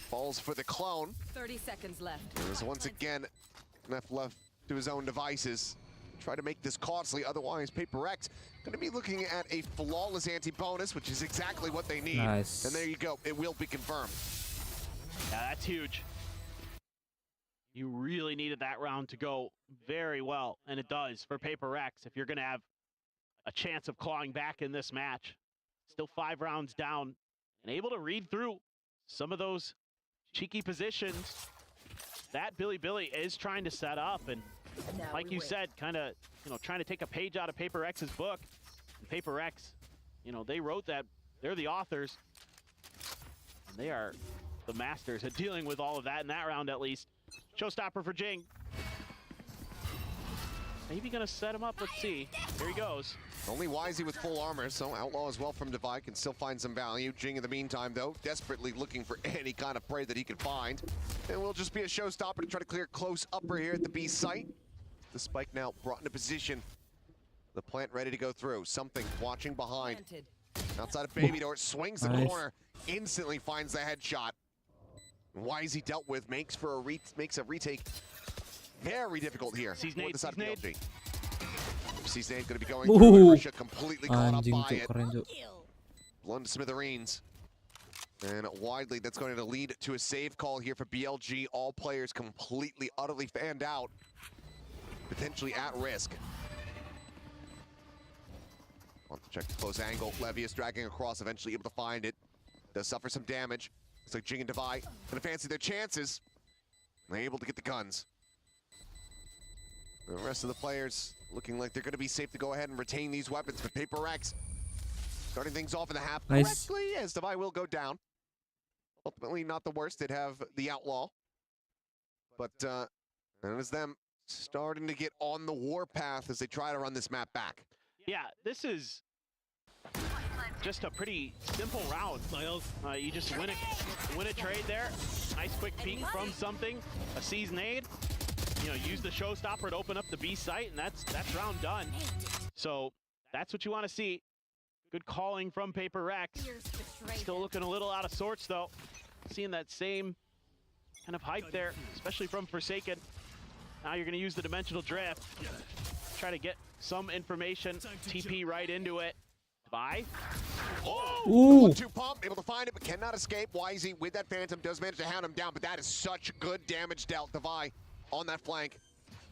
B: falls for the clone.
D: 30 seconds left.
B: There's once again left to his own devices. Try to make this costly, otherwise Paper X going to be looking at a flawless anti-bonus, which is exactly what they need.
F: Nice.
B: And there you go, it will be confirmed.
A: Yeah, that's huge. You really needed that round to go very well, and it does for Paper X if you're going to have a chance of clawing back in this match. Still 5 rounds down and able to read through some of those cheeky positions that Billy is trying to set up. And like you said, kind of, trying to take a page out of Paper X's book. And Paper X, they wrote that. They're the authors. And they are the masters at dealing with all of that in that round, at least. Showstopper for Jing. Maybe gonna set him up. Let's see. Here he goes.
B: Only Wisey with full armor, so Outlaw as well from Divide can still find some value. Jing in the meantime, though, desperately looking for any kind of prey that he can find. And will just be a showstopper to try to clear close upper here at the B site. The spike now brought into position. The plant ready to go through. Something watching behind.
D: Planted.
B: Outside of Baby Door, swings the
F: Nice.
B: corner, instantly finds the headshot. Wisey dealt with, makes a retake very difficult here.
A: Sees
B: for
A: nade,
B: the side of
A: sees nade.
B: BLG. Sees nade going to be going
F: Ooh.
B: through. Russia completely caught up
F: Anjing
B: by
F: cuk,
B: it.
F: keren cuk.
B: Blown to smithereens. And widely, that's going to lead to a save call here for BLG. All players completely, utterly fanned out. Potentially at risk. Want to check the close angle. Levius dragging across, eventually able to find it. Does suffer some damage. Looks like Jing and Devi gonna fancy their chances. They're able to get the guns. The rest of the players looking like they're gonna be safe to go ahead and retain these weapons, but Paper X starting things off in the half
F: Nice.
B: correctly as Devi will go down. Ultimately not the worst, they'd have the Outlaw. But and it's them starting to get on the warpath as they try to run this map back.
A: Yeah, this is just a pretty simple round. You just win a trade there. Nice quick peek from something. A seized nade. Use the showstopper to open up the B site, and that's round done. So that's what you want to see. Good calling from Paper X. Still looking a little out of sorts though. Seeing that same kind of hype there, especially from Forsaken. Now you're going to use the dimensional drift. Try to get some information. TP right into it. Bye.
F: Ooh.
B: 1-2 pump, able to find it, but cannot escape. Wisey with that Phantom does manage to hound him down, but that is such good damage dealt. Devi on that flank,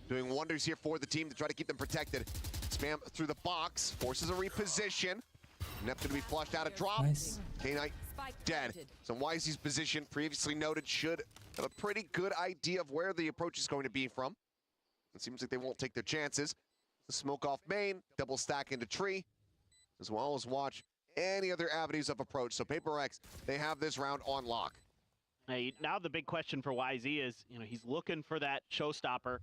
B: doing wonders here for the team to try to keep them protected. Spam through the box, forces a reposition. Nep going to be flushed out of drop.
F: Nice.
B: K-Knight dead. So Wisey's position, previously noted, should have a pretty good idea of where the approach is going to be from. It seems like they won't take their chances. The smoke off main, double stack into tree, as well as watch any other avenues of approach. So Paper X, they have this round on lock.
A: Hey, now the big question for YZ is, he's looking for that showstopper.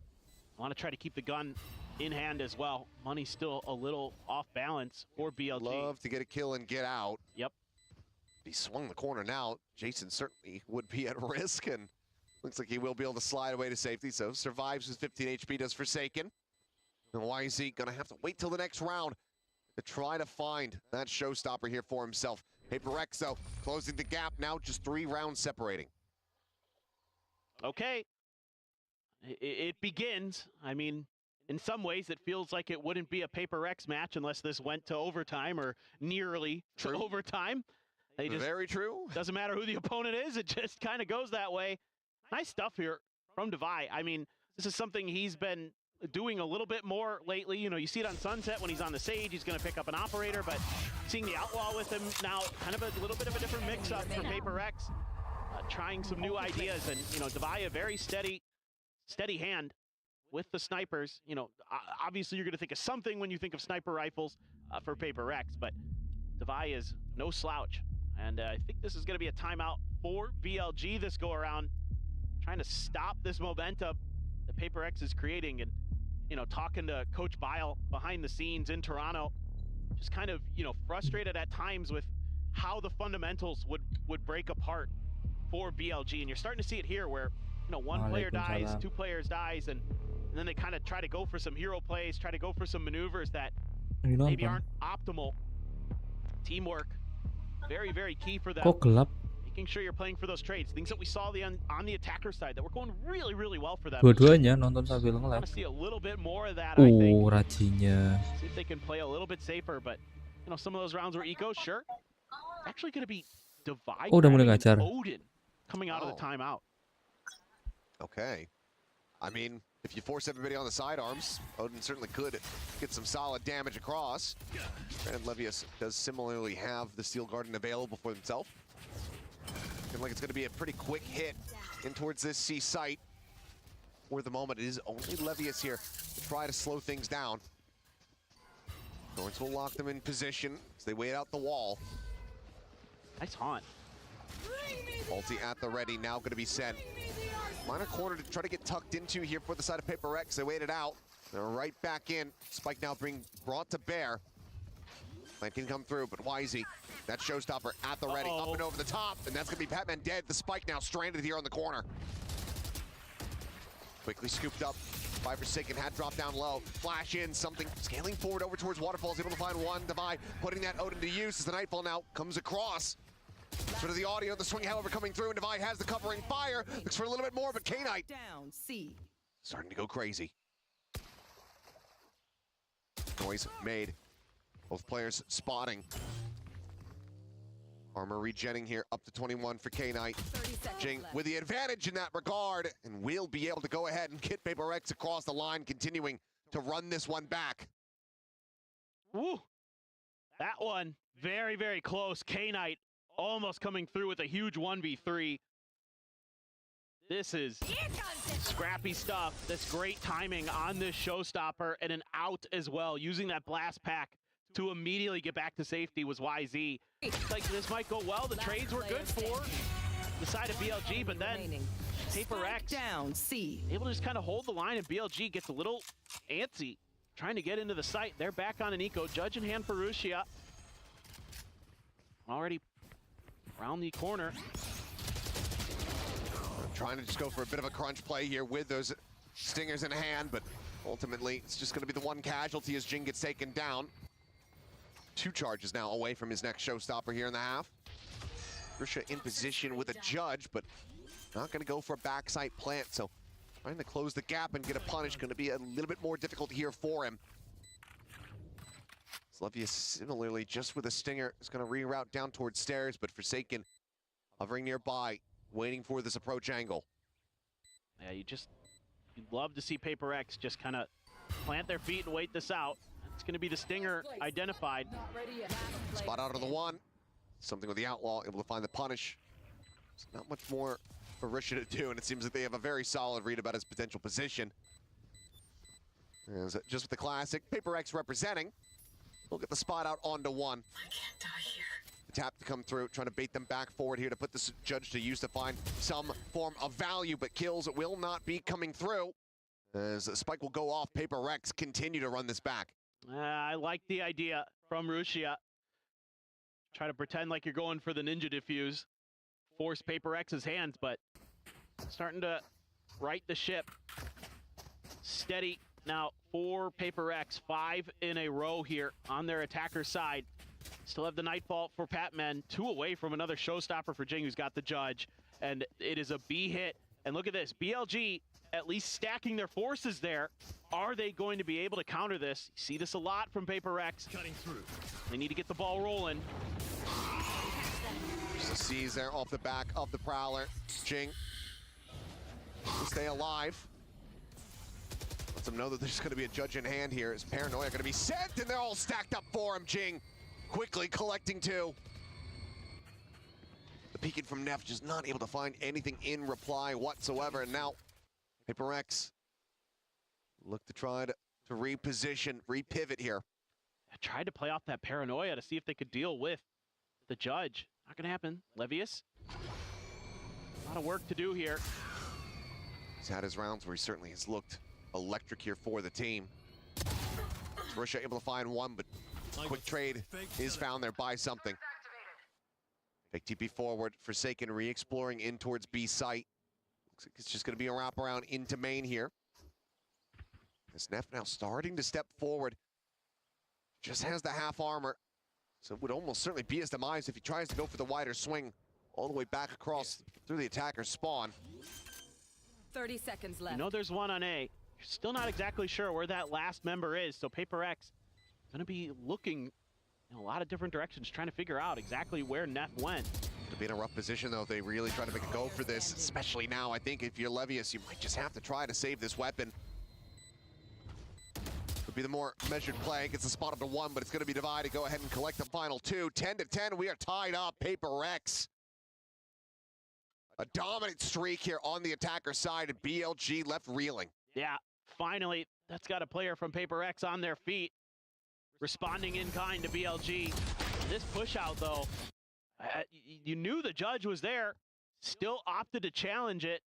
A: Want to try to keep the gun in hand as well. Money's still a little off balance for BLG.
B: Love to get a kill and get out.
A: Yep.
B: He swung the corner now. Jason certainly would be at risk, and looks like he will be able to slide away to safety. So survives with 15 HP, does Forsaken. And YZ gonna have to wait till the next round to try to find that showstopper here for himself. Paper X, though, closing the gap now, just 3 rounds separating.
A: Okay. It begins. I mean, in some ways, it feels like it wouldn't be a Paper X match unless this went to overtime or nearly to overtime. They just,
B: Very true.
A: doesn't matter who the opponent is, it just kind of goes that way. Nice stuff here from Devi. I mean, this is something he's been doing a little bit more lately. You see it on Sunset when he's on the Sage, he's going to pick up an operator, but seeing the Outlaw with him now, kind of a little bit of a different mix-up for Paper X. Trying some new ideas, and, Devi, a very steady hand with the snipers. Obviously you're going to think of something when you think of sniper rifles for Paper X, but Devi is no slouch. And I think this is going to be a timeout for BLG this go-around, trying to stop this momentum that Paper X is creating. And, talking to Coach Bile behind the scenes in Toronto, just kind of, frustrated at times with how the fundamentals would break apart for BLG. And you're starting to see it here where, one player dies, 2 players dies, and then they kind of try to go for some hero plays, try to go for some maneuvers that maybe
F: nonton.
A: aren't optimal. Teamwork, very, very key for them.
F: Kok gelap?
A: Making sure you're playing for those trades. Things that we saw on the attacker side that were going really, really well for them.
F: Dua-duanya nonton sambil
A: Want
F: nge-live.
A: to see a little bit more of that, I think.
F: Rajinya.
A: See if they can play a little bit safer, but you know, some of those rounds were eco, sure. Actually going to be Divide
F: Udah mulai
A: grabbing
F: ngacar.
A: Odin coming out of the timeout.
B: Okay. I mean, if you force everybody on the sidearms, Odin certainly could get some solid damage across. And Levius does similarly have the Steel Garden available for himself. Looking like it's going to be a pretty quick hit in towards this C site. For the moment, it is only Levius here to try to slow things down. Thorns will lock them in position as they wait out the wall.
A: Nice haunt.
B: Ulti at the ready, now going to be sent. Minor corner to try to get tucked into here for the side of Paper X. They waited out. They're right back in. Spike now brought to bear. Plant can come through, but Wisey, that showstopper at the ready, up and over the top, and that's going to be Patman dead. The Spike now stranded here on the corner. Quickly scooped up by Forsaken, had dropped down low. Flash in, something scaling forward over towards Waterfalls, able to find one. Divide, putting that Odin to use as the Nightfall now comes across. Sort of the audio, the swing, however, coming through, and Divide has the covering fire. Looks for a little bit more, but K-Knight
D: Down, C.
B: starting to go crazy. Noise made. Both players spotting. Armor regenning here, up to 21 for K-Knight.
D: 30 seconds
B: Jing
D: left.
B: with the advantage in that regard, and we'll be able to go ahead and get Paper X across the line, continuing to run this one back.
A: Woo! That one, very, very close. K-Knight almost coming through with a huge 1v3. This is scrappy stuff. That's great timing on this showstopper and an out as well. Using that blast pack to immediately get back to safety was YZ. It's like this might go well. The trades were good for the side of BLG, but then
D: Remaining.
A: Paper X
D: Down, C.
A: able to just kind of hold the line, and BLG gets a little antsy trying to get into the site. They're back on an eco. Judge in hand for Rushia. Already around the corner.
B: Trying to just go for a bit of a crunch play here with those stingers in hand, but ultimately it's just going to be the one casualty as Jing gets taken down. 2 charges now away from his next showstopper here in the half. Rusha in position with a Judge, but not going to go for a backside plant, so trying to close the gap and get a punish going to be a little bit more difficult here for him. Levius similarly, just with a stinger, is going to reroute down towards stairs, but Forsaken hovering nearby, waiting for this approach angle.
A: Yeah, you'd love to see Paper X just kind of plant their feet and wait this out. It's going to be the stinger identified.
B: Spot out of the one. Something with the Outlaw, able to find the punish. There's not much more for Risha to do, and it seems like they have a very solid read about his potential position. As just with the classic, Paper X representing. We'll get the spot out onto one.
G: I can't die here.
B: The tap to come through, trying to bait them back forward here to put this Judge to use to find some form of value, but kills will not be coming through. As the Spike will go off, Paper X continue to run this back.
A: I like the idea from Rushia. Try to pretend like you're going for the ninja diffuse. Force Paper X's hands, but starting to right the ship. Steady now for Paper X. 5 in a row here on their attacker side. Still have the Nightfall for Patman. 2 away from another showstopper for Jing, who's got the Judge. And it is a B hit. And look at this, BLG at least stacking their forces there. Are they going to be able to counter this? You see this a lot from Paper X.
C: Cutting through.
A: They need to get the ball rolling.
B: Just a seize there off the back of the Prowler. Jing to stay alive. Lets them know that there's going to be a Judge in hand here. Is Paranoia going to be sent? And they're all stacked up for him. Jing quickly collecting 2. The peeking from Neff just not able to find anything in reply whatsoever. And now Paper X look to try to reposition, repivot here.
A: I tried to play off that Paranoia to see if they could deal with the Judge. Not going to happen. Levius. A lot of work to do here.
B: He's had his rounds where he certainly has looked electric here for the team. Russia able to find one, but quick trade is found there by something. Fake TP forward, Forsaken re-exploring in towards B site. Looks like it's just going to be a wraparound into main here. As Neff now starting to step forward. just has the half armor. So it would almost certainly be his demise if he tries to go for the wider swing all the way back across through the attacker's spawn.
D: 30 seconds left.
A: You know there's one on A. You're still not exactly sure where that last member is, so Prx going to be looking in a lot of different directions, trying to figure out exactly where Neff went.
B: To be in a rough position, though, if they really try to make a go for this, especially now. I think if you're Levius, you might just have to try to save this weapon. Would be the more measured play. Gets the spot up to 1, but it's going to be divided. Go ahead and collect the final 2. 10-10, we are tied up. Prx. A dominant streak here on the attacker side, and BLG left reeling.
A: Yeah, finally, that's got a player from Prx on their feet, responding in kind to BLG. This push out, though, you knew the judge was there, still opted to challenge it.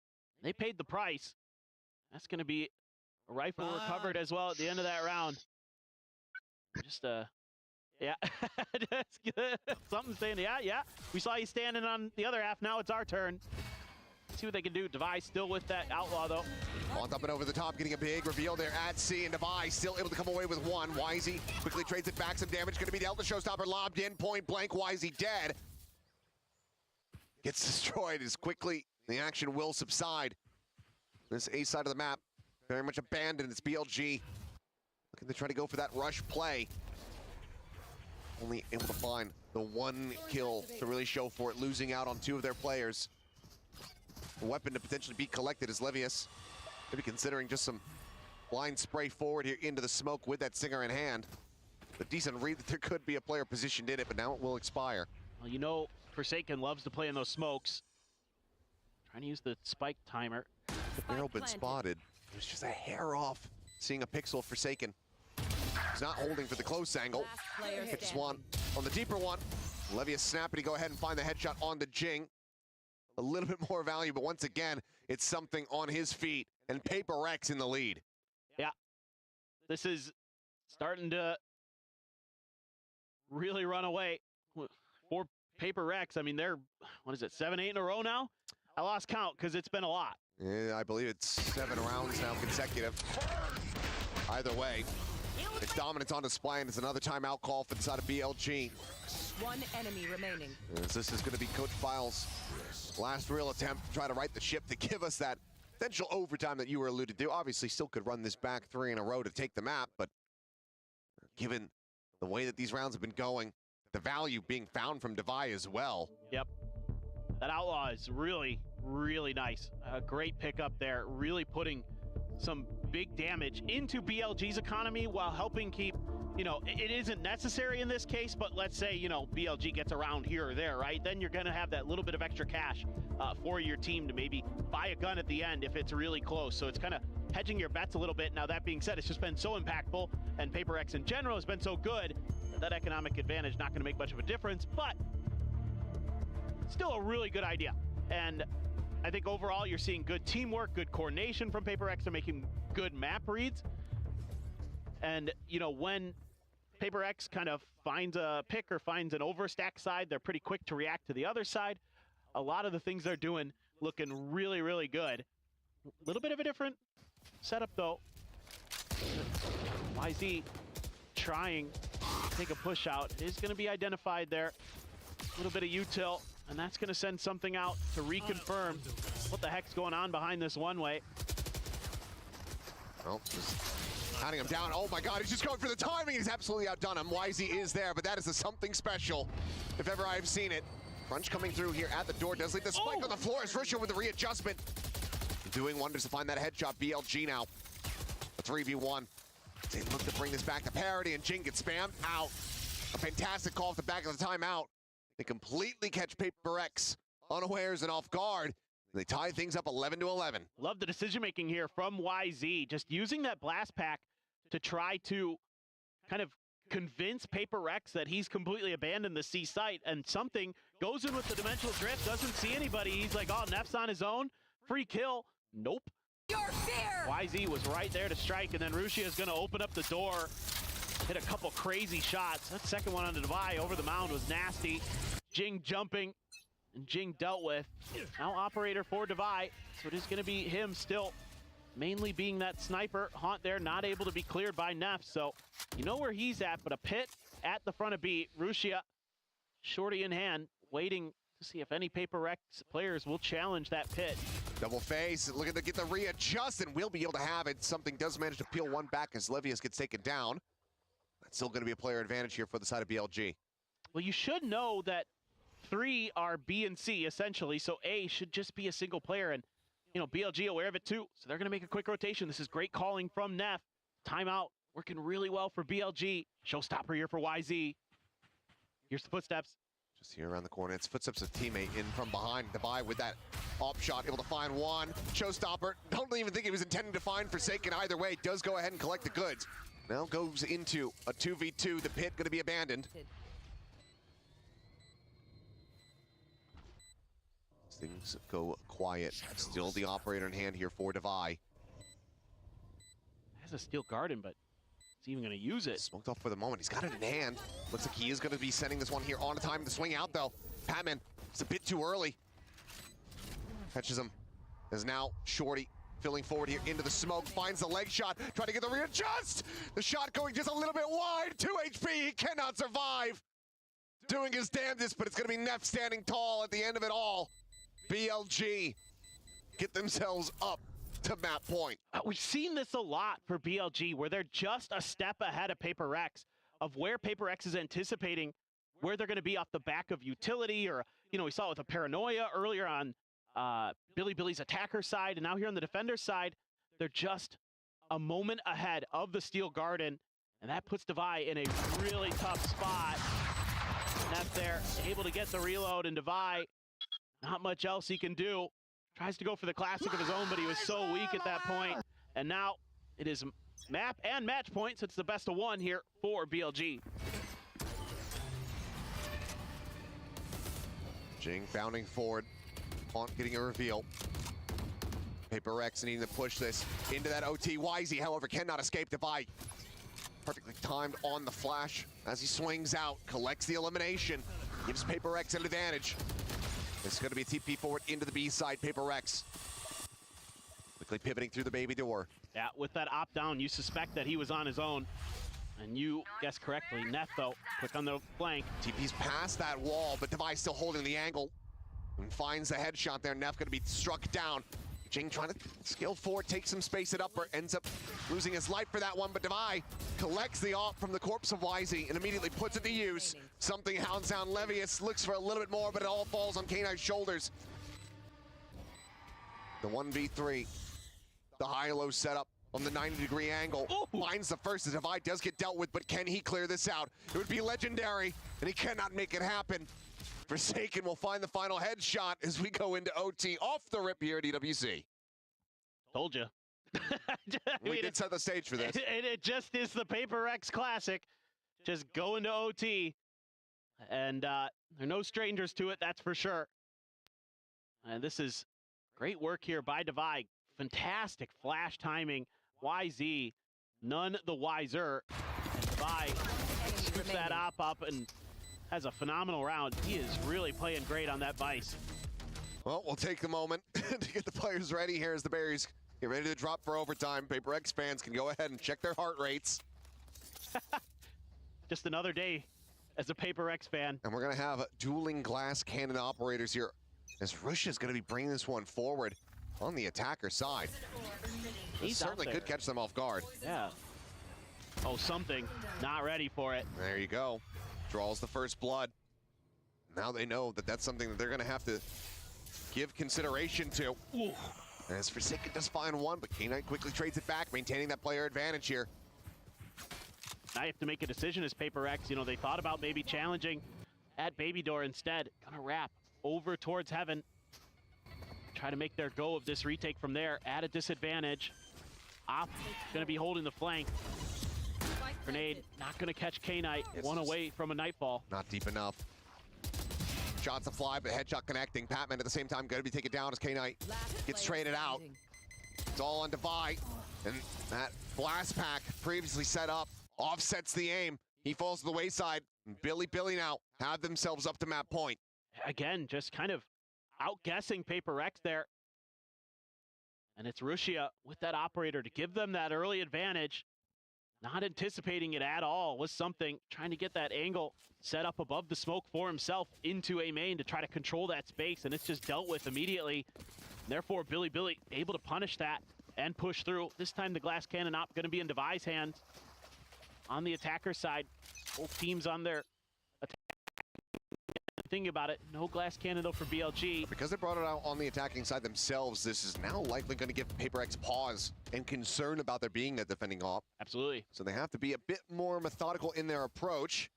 A: They paid the price. That's going to be a rifle recovered as well at the end of that round. Just, yeah, that's good. Something saying, yeah. We saw you standing on the other half. Now it's our turn. See what they can do. Device still with that outlaw, though.
B: On up and over the top, getting a big reveal there at C, and Device still able to come away with 1. Wisey quickly trades it back. Some damage going to be dealt. The showstopper lobbed in, point blank. Wisey dead. Gets destroyed as quickly the action will subside. This A side of the map, very much abandoned. It's BLG looking to try to go for that rush play. Only able to find the 1 kill to really show for it, losing out on 2 of their players. A weapon to potentially be collected as Levius maybe considering just some blind spray forward here into the smoke with that Singer in hand. A decent read that there could be a player positioned in it, but now it will expire.
A: Well, you know, Forsaken loves to play in those smokes. Trying to use the spike timer.
B: The barrel been spotted. There's just a hair off seeing a pixel Forsaken. He's not holding for the close angle. Hits one on the deeper one. Levius snapping to go ahead and find the headshot on the Jing. A little bit more value, but once again, it's something on his feet, and Prx in the lead.
A: Yeah, this is starting to really run away for Prx. I mean, they're, what is it, 7-8 in a row now? I lost count because it's been a lot.
B: Yeah, I believe it's 7 rounds now consecutive. Either way, it's dominance on display, and it's another timeout call for the side of BLG.
D: 1 enemy remaining.
B: As this is going to be Coach Files' last real attempt to try to right the ship to give us that potential overtime that you were alluded to. Obviously, still could run this back 3 in a row to take the map, but given the way that these rounds have been going, the value being found from Devi as well.
A: Yep. That outlaw is really, really nice. A great pickup there, really putting some big damage into BLG's economy while helping keep, you know, it isn't necessary in this case, but let's say, you know, BLG gets around here or there, right? Then you're going to have that little bit of extra cash for your team to maybe buy a gun at the end if it's really close. So it's kind of hedging your bets a little bit. Now, that being said, it's just been so impactful, and Prx in general has been so good that economic advantage not going to make much of a difference, but still a really good idea. And I think overall you're seeing good teamwork, good coordination from Prx. They're making good map reads. And, you know, when Prx kind of finds a pick or finds an overstack side, they're pretty quick to react to the other side. A lot of the things they're doing looking really, really good. A little bit of a different setup, though. YZ trying to take a push out. It is going to be identified there. A little bit of util, and that's going to send something out to reconfirm what the heck's going on behind this one-way.
B: Well, just hunting him down. Oh my God, he's just going for the timing. He's absolutely outdone him. YZ is there, but that is a something special, if ever I've seen it. Crunch coming through here at the door. Does leave the spike on the floor as Risha with the readjustment. Doing wonders to find that headshot. BLG now. A 3v1. They look to bring this back to parity, and Jing gets spammed out. A fantastic call off the back of the timeout. They completely catch Prx unawares and off guard. They tie things up 11-11.
A: Love the decision-making here from YZ. Just using that blast pack to try to kind of convince Prx that he's completely abandoned the C site, and something goes in with the dimensional drift, doesn't see anybody. He's like, oh, Neff's on his own. Free kill. Nope.
D: You're fair.
A: YZ was right there to strike, and then Rushia is going to open up the door. Hit a couple crazy shots. That second one on the Devi over the mound was nasty. Jing jumping, and Jing dealt with. Now operator for Devi, so it is going to be him still mainly being that sniper. Haunt there, not able to be cleared by Neff, so you know where he's at, but a pit at the front of B. Rushia, shorty in hand, waiting to see if any Paper Rex players will challenge that pit.
B: Double face, looking to get the readjust, and we'll be able to have it. Something does manage to peel one back as Levius gets taken down. That's still going to be a player advantage here for the side of BLG.
A: Well, you should know that 3 are B and C, essentially, so A should just be a single player, and, you know, BLG aware of it too, so they're going to make a quick rotation. This is great calling from Neff. Timeout, working really well for BLG. Showstopper here for YZ. Here's the footsteps.
B: Just here around the corner, it's footsteps of teammate in from behind. Divide with that op shot, able to find one. Showstopper, don't even think he was intending to find Forsaken either way. Does go ahead and collect the goods. Now goes into a 2v2. The pit going to be abandoned. Things go quiet. Still the operator in hand here for Devi.
A: Has a steel garden, but is he even going to use it?
B: Smoked off for the moment. He's got it in hand. Looks like he is going to be sending this one here on time to swing out, though. Patman, it's a bit too early. Catches him. As now Shorty filling forward here into the smoke. Finds the leg shot. Trying to get the readjust. The shot going just a little bit wide. 2 HP. He cannot survive. Doing his damnedest, but it's going to be Neff standing tall at the end of it all. BLG get themselves up to map point.
A: We've seen this a lot for BLG, where they're just a step ahead of Paper Rex, of where Paper Rex is anticipating where they're going to be off the back of utility, or, you know, we saw it with a Paranoia earlier on Billy's attacker side, and now here on the defender side, they're just a moment ahead of the Steel Garden, and that puts Devi in a really tough spot. Neff there, able to get the reload, and Devi, not much else he can do. Tries to go for the classic of his own, but he was so weak at that point. And now it is map and match point, so it's the best of 1 here for BLG.
B: Jing bounding forward. Haunt getting a reveal. Paper Rex needing to push this into that OT. YZ, however, cannot escape Devi. Perfectly timed on the flash as he swings out, collects the elimination, gives Paper Rex an advantage. It's going to be a TP forward into the B side. Paper Rex quickly pivoting through the baby door.
A: Yeah, with that op down, you suspect that he was on his own. And you guessed correctly. Neff, though, quick on the flank.
B: TP's past that wall, but Devi still holding the angle. And finds the headshot there. Neff going to be struck down. Jing trying to scale forward, take some space at upper, ends up losing his life for that one, but Devi collects the op from the corpse of YZ and immediately puts it to use. Something hounds down Levius, looks for a little bit more, but it all falls on K9's shoulders. The 1v3, the high-low setup on the 90-degree angle. Ooh. Finds the first, the Devi does get dealt with, but can he clear this out? It would be legendary, and he cannot make it happen. Forsaken will find the final headshot as we go into OT off the rip here at EWC.
A: Told you.
B: We did set the stage for this.
A: It just is the Paper Rex classic. Just go into OT. And they're no strangers to it, that's for sure. And this is great work here by Devi. Fantastic flash timing. YZ, none the wiser. And Devi scoops that op up and has a phenomenal round. He is really playing great on that Vice.
B: Well, we'll take the moment to get the players ready here as the Berries get ready to drop for overtime. Paper X fans can go ahead and check their heart rates.
A: Just another day as a Paper X fan.
B: And we're going to have dueling glass cannon operators here as Rush is going to be bringing this one forward on the attacker side. He certainly could catch them off guard.
A: Yeah. Oh, something. Not ready for it.
B: There you go. Draws the first blood. Now they know that that's something that they're going to have to give consideration to.
A: Ooh.
B: As Forsaken does find one, but K9 quickly trades it back, maintaining that player advantage here.
A: Now you have to make a decision as Paper X. You know, they thought about maybe challenging at Baby Door instead. Gonna wrap over towards Heaven. Try to make their go of this retake from there at a disadvantage. Op gonna be holding the flank. Grenade not gonna catch K-Knight. One away from a Nightfall.
B: Not deep enough. Shots to fly, but headshot connecting. Patman at the same time going to be taken down as K-Knight gets traded out. It's all on Devi. And that blast pack previously set up offsets the aim. He falls to the wayside. And Billy now have themselves up to map point.
A: Again, just kind of outguessing Paper X there. And it's Russia with that operator to give them that early advantage. Not anticipating it at all. Was something trying to get that angle set up above the smoke for himself into a main to try to control that space, and it's just dealt with immediately. Therefore, Billy able to punish that and push through. This time the glass cannon op going to be in Devi's hands. On the attacker side, both teams on their attack. Thinking about it, no glass cannon though for BLG.
B: Because they brought it out on the attacking side themselves, this is now likely going to give Prx pause and concern about there being a defending op.
A: Absolutely.
B: So they have to be a bit more methodical in their approach.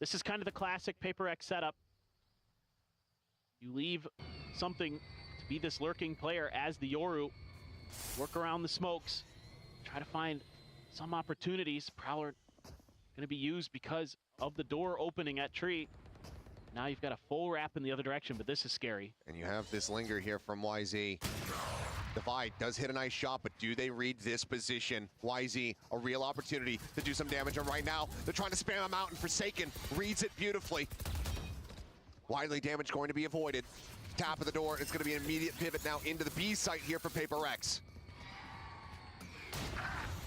A: This is kind of the classic Prx setup. You leave something to be this lurking player as the Yoru. Work around the smokes. Try to find some opportunities. Prowler going to be used because of the door opening at tree. Now you've got a full wrap in the other direction, but this is scary.
B: And you have this linger here from YZ. Devi does hit a nice shot, but do they read this position? YZ, a real opportunity to do some damage, and right now, they're trying to spam him out, and Forsaken reads it beautifully. Widely damage going to be avoided. Tap of the door, it's going to be an immediate pivot now into the B site here for Prx.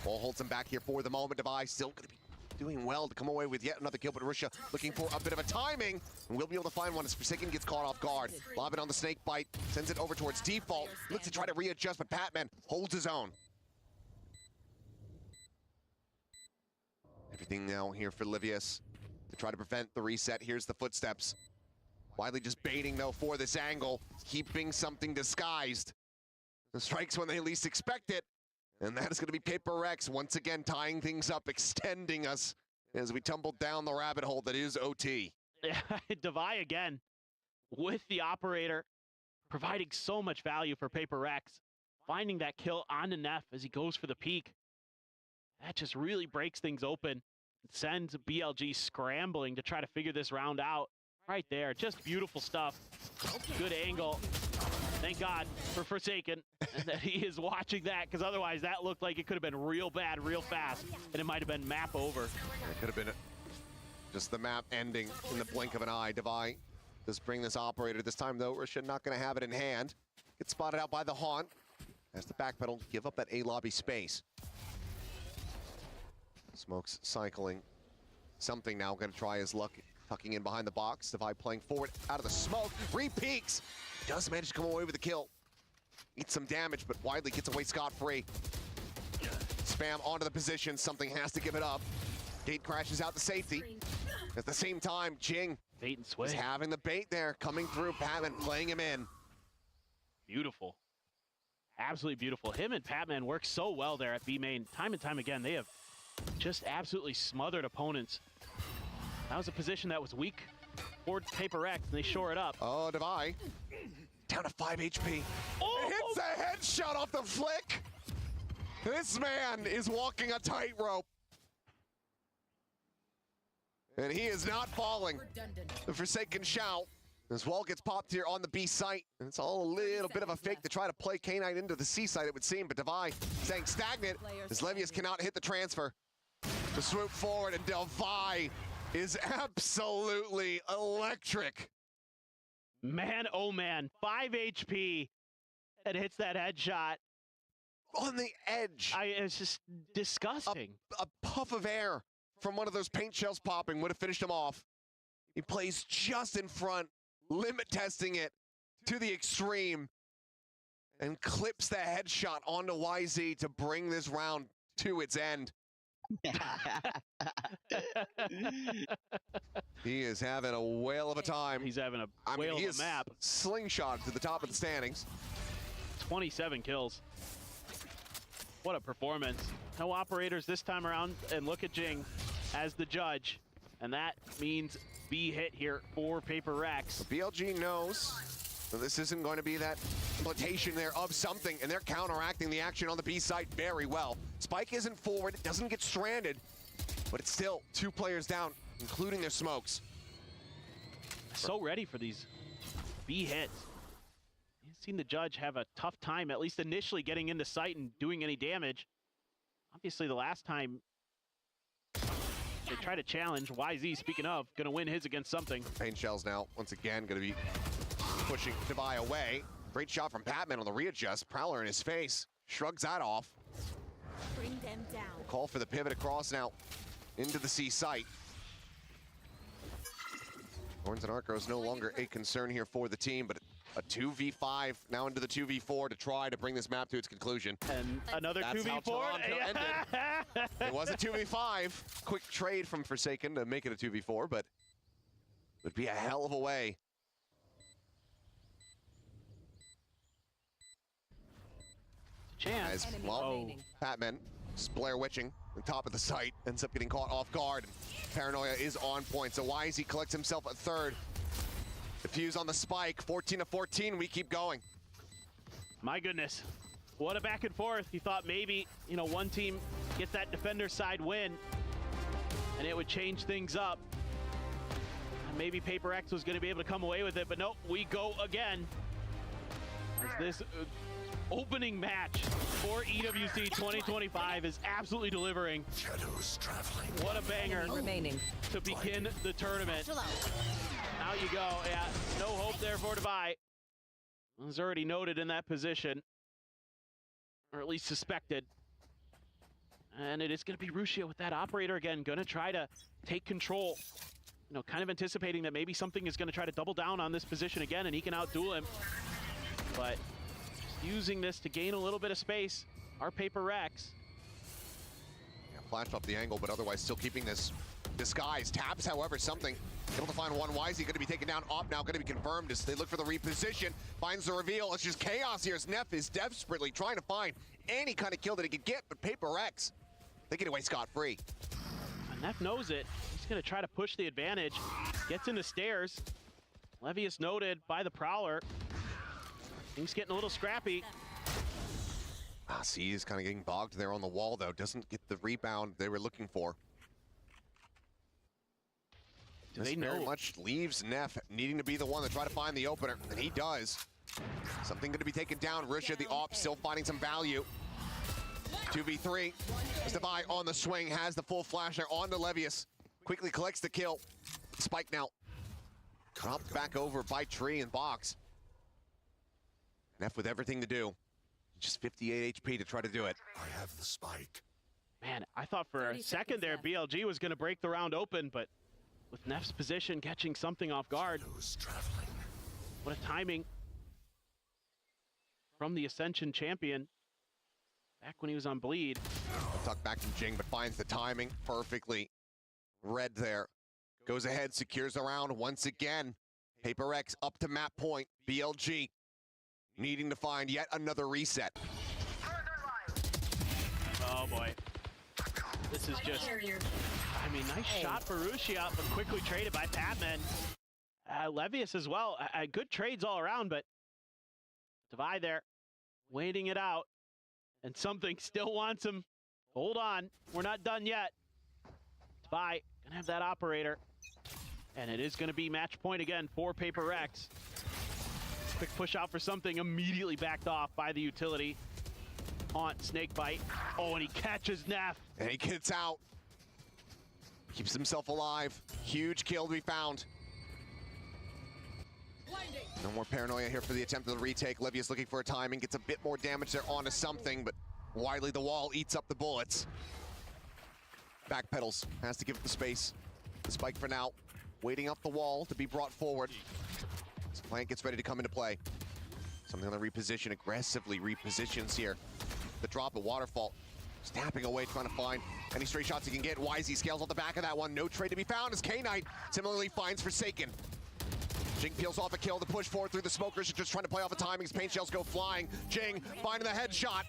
B: Ball holds him back here for the moment. Devi still going to be doing well to come away with yet another kill, but Russia looking for a bit of a timing, and we'll be able to find one as Forsaken gets caught off guard. Lob it on the snake bite, sends it over towards default, looks to try to readjust, but Patman holds his own. Everything now here for Livius to try to prevent the reset. Here's the footsteps. Widely just baiting though for this angle, keeping something disguised. The strikes when they least expect it. And that is going to be Prx once again tying things up, extending us as we tumble down the rabbit hole that is OT.
A: Devi again with the operator, providing so much value for Prx. Finding that kill on Neff as he goes for the peak. That just really breaks things open. It sends BLG scrambling to try to figure this round out. Right there, just beautiful stuff. Good angle. Thank God for Forsaken and that he is watching that, because otherwise that looked like it could have been real bad, real fast, and it might have been map over.
B: It could have been just the map ending in the blink of an eye. Devi does bring this operator. This time, though, Russia not going to have it in hand. Gets spotted out by the Haunt. Has to backpedal, give up that A-lobby space. Smokes cycling. Something now going to try his luck, tucking in behind the box. Devi playing forward out of the smoke. Re-peeks. Does manage to come away with a kill. Eats some damage, but Widely gets away scot-free. Spam onto the position. Something has to give it up. Gate crashes out to safety. At the same time, Jing
A: Bait and swing.
B: is having the bait there, coming through. Patman playing him in.
A: Beautiful. Absolutely beautiful. Him and Patman work so well there at B main. Time and time again, they have just absolutely smothered opponents. That was a position that was weak for Prx, and they shore it up.
B: Oh, Devi. Down to 5 HP.
A: Oh!
B: Hits a headshot off the flick. This man is walking a tightrope. And he is not falling. The Forsaken shout. As Wall gets popped here on the B site. And it's all a little bit of a fake to try to play K9 into the C site, it would seem. But Devi staying stagnant as Levius cannot hit the transfer. To swoop forward, and Devi is absolutely electric.
A: Man, oh man, 5 HP and hits that headshot.
B: On the edge.
A: It's just disgusting.
B: A puff of air from one of those paint shells popping would have finished him off. He plays just in front, limit testing it to the extreme, and clips the headshot onto YZ to bring this round to its end. He is having a whale of a time.
A: He's having a whale of a map.
B: Slingshot to the top of the standings.
A: 27 kills. What a performance. No operators this time around, and look at Jing as the judge. And that means B hit here for Prx.
B: BLG knows that this isn't going to be that implementation there of something, and they're counteracting the action on the B site very well. Spike isn't forward, it doesn't get stranded, but it's still 2 players down, including their smokes.
A: So ready for these B hits. You've seen the judge have a tough time, at least initially, getting into sight and doing any damage. Obviously, the last time they try to challenge, YZ, speaking of, gonna win his against something.
B: Paint shells now, once again, gonna be pushing Devi away. Great shot from Patman on the readjust. Prowler in his face. Shrugs that off.
D: Bring them down.
B: Call for the pivot across now into the C site. Horns and Arcos no longer a concern here for the team, but a 2v5 now into the 2v4 to try to bring this map to its conclusion.
A: And another
B: That's how
A: 2v4.
B: Toronto ended. It was a 2v5. Quick trade from Forsaken to make it a 2v4, but it would be a hell of a way.
A: Chance.
B: As
D: Enemy
B: well,
D: remaining.
B: Patman, Blair Witching, on top of the site, ends up getting caught off guard. Paranoia is on point, so YZ collects himself a third. Defuse on the spike, 14-14, we keep going.
A: My goodness. What a back and forth. You thought maybe, you know, one team gets that defender side win and it would change things up. And maybe Paper X was going to be able to come away with it, but nope, we go again. As this opening match for EWC 2025 is absolutely delivering.
C: Shadows traveling.
A: What a banger
D: Remaining.
A: to begin the tournament.
D: Chill out.
A: Out you go. Yeah, no hope there for Devi. Was already noted in that position, or at least suspected. And it is going to be Rushia with that operator again, going to try to take control. You know, kind of anticipating that maybe something is going to try to double down on this position again, and he can outduel him. But just using this to gain a little bit of space, our Paper Rex.
B: Yeah, flash off the angle, but otherwise still keeping this disguise. Taps, however, something. Able to find one. YZ going to be taken down. Op now going to be confirmed as they look for the reposition. Finds the reveal. It's just chaos here as Neff is desperately trying to find any kind of kill that he could get, but Paper X, they get away scot-free.
A: And Neff knows it. He's going to try to push the advantage. Gets in the stairs. Levius noted by the Prowler. Things getting a little scrappy.
B: C is kind of getting bogged there on the wall, though. Doesn't get the rebound they were looking for.
A: Do
B: This
A: they
B: very
A: know?
B: much leaves Neff needing to be the one to try to find the opener, and he does. Something going to be taken down. Russia, the op, still finding some value. 2v3. As Devi on the swing, has the full flash there on the Levius. Quickly collects the kill. Spike now. Dropped back over by Tree and Box. Neff with everything to do. Just 58 HP to try to do it.
C: I have the spike.
A: Man, I thought for a
D: 30
A: second there
D: seconds left.
A: BLG was going to break the round open, but with Neff's position catching something off guard,
C: Shadows traveling.
A: what a timing from the Ascension champion back when he was on bleed.
B: Tuck back from Jing, but finds the timing perfectly. Red there. Goes ahead, secures the round once again. Paper X up to map point. BLG needing to find yet another reset.
A: Oh boy. This is just, I mean, nice shot for Rushia, but quickly traded by Patman. Levius as well. Good trades all around, but Devi there, waiting it out. And something still wants him. Hold on, we're not done yet. Devi gonna have that operator. And it is gonna be match point again for Paper Rex. Quick push out for something, immediately backed off by the utility. Haunt, snake bite. Oh, and he catches Neff.
B: And he gets out. Keeps himself alive. Huge kill to be found. No more paranoia here for the attempt of the retake. Levius looking for a timing. Gets a bit more damage there onto something, but widely the wall eats up the bullets. Backpedals. Has to give it the space. The spike for now. Waiting up the wall to be brought forward. This flank gets ready to come into play. Something on the reposition. Aggressively repositions here. The drop, the waterfall. Just tapping away, trying to find any straight shots he can get. YZ scales off the back of that one. No trade to be found as K-Knight similarly finds Forsaken. Jing peels off a kill to push forward through the smokers. Are just trying to play off the timings. Paint shells go flying. Jing finding the headshot.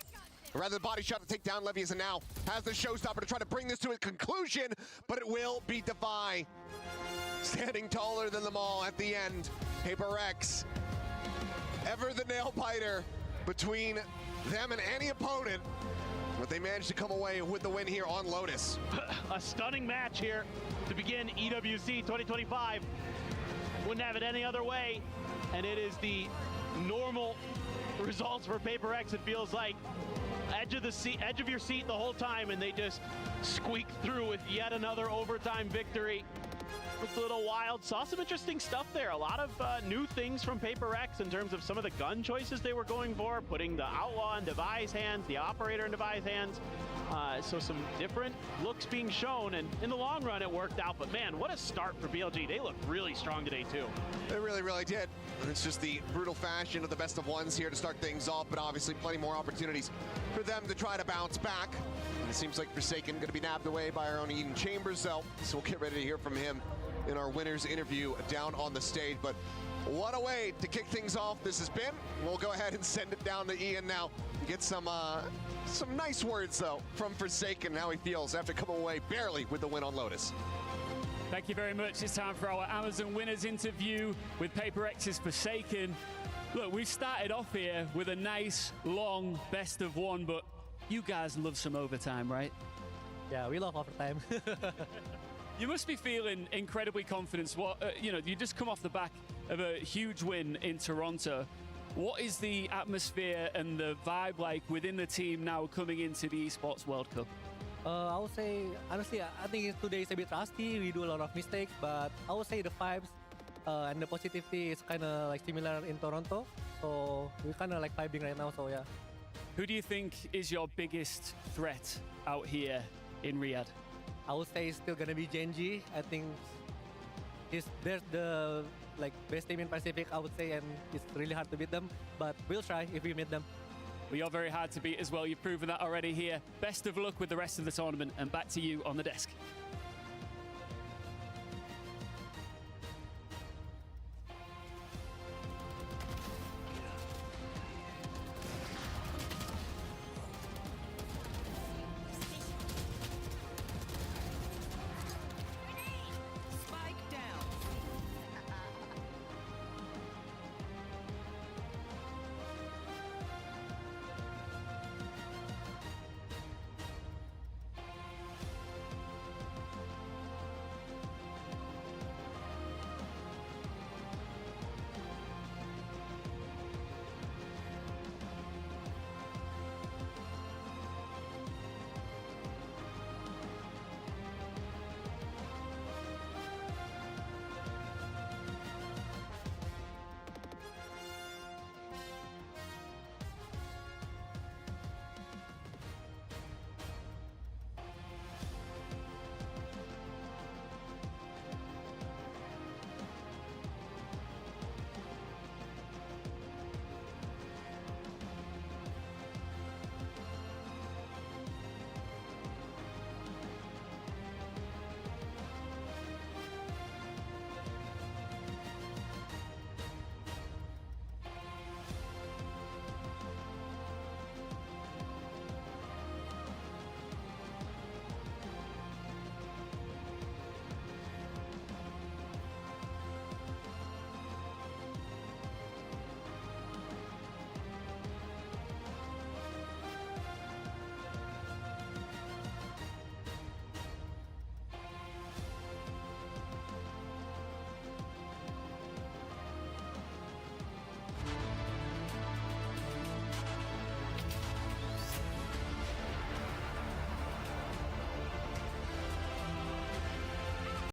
B: Or rather the body shot to take down Levius, and now has the showstopper to try to bring this to a conclusion, but it will be Devi. Standing taller than them all at the end. Paper X. Ever the nail biter between them and any opponent. But they managed to come away with the win here on Lotus.
A: A stunning match here to begin EWC 2025. Wouldn't have it any other way. And it is the normal results for Paper X, it feels like. Edge of your seat the whole time, and they just squeak through with yet another overtime victory. Looked a little wild. Saw some interesting stuff there. A lot of new things from Prx in terms of some of the gun choices they were going for, putting the Outlaw in Devi's hands, the Operator in Devi's hands. So some different looks being shown, and in the long run, it worked out. But man, what a start for BLG. They looked really strong today, too.
B: They really, really did. And it's just the brutal fashion of the best of ones here to start things off, but obviously plenty more opportunities for them to try to bounce back. And it seems like Forsaken going to be nabbed away by our own Eden Chambers, though. So we'll get ready to hear from him in our winners interview down on the stage. But what a way to kick things off this has been. We'll go ahead and send it down to Ian now. Get some nice words, though, from Forsaken, how he feels after coming away barely with the win on Lotus.
G: Thank you very much. It's time for our Amazon winners interview with Prx's Forsaken. Look, we started off here with a nice, long best of one, but you guys love some overtime, right?
H: Yeah, we love overtime.
G: You must be feeling incredibly confident. You just come off the back of a huge win in Toronto. What is the atmosphere and the vibe like within the team now coming into the Esports World Cup?
H: I would say, honestly, I think today is a bit rusty. We do a lot of mistakes, but I would say the vibes and the positivity is kind of like similar in Toronto. So we're kind of like vibing right now, so yeah.
G: Who do you think is your biggest threat out here in Riyadh?
H: I would say it's still gonna be Genji. I think they're the best team in Pacific, I would say, and it's really hard to beat them. But we'll try if we meet them.
G: Well, you're very hard to beat as well. You've proven that already here. Best of luck with the rest of the tournament, and back to you on the desk.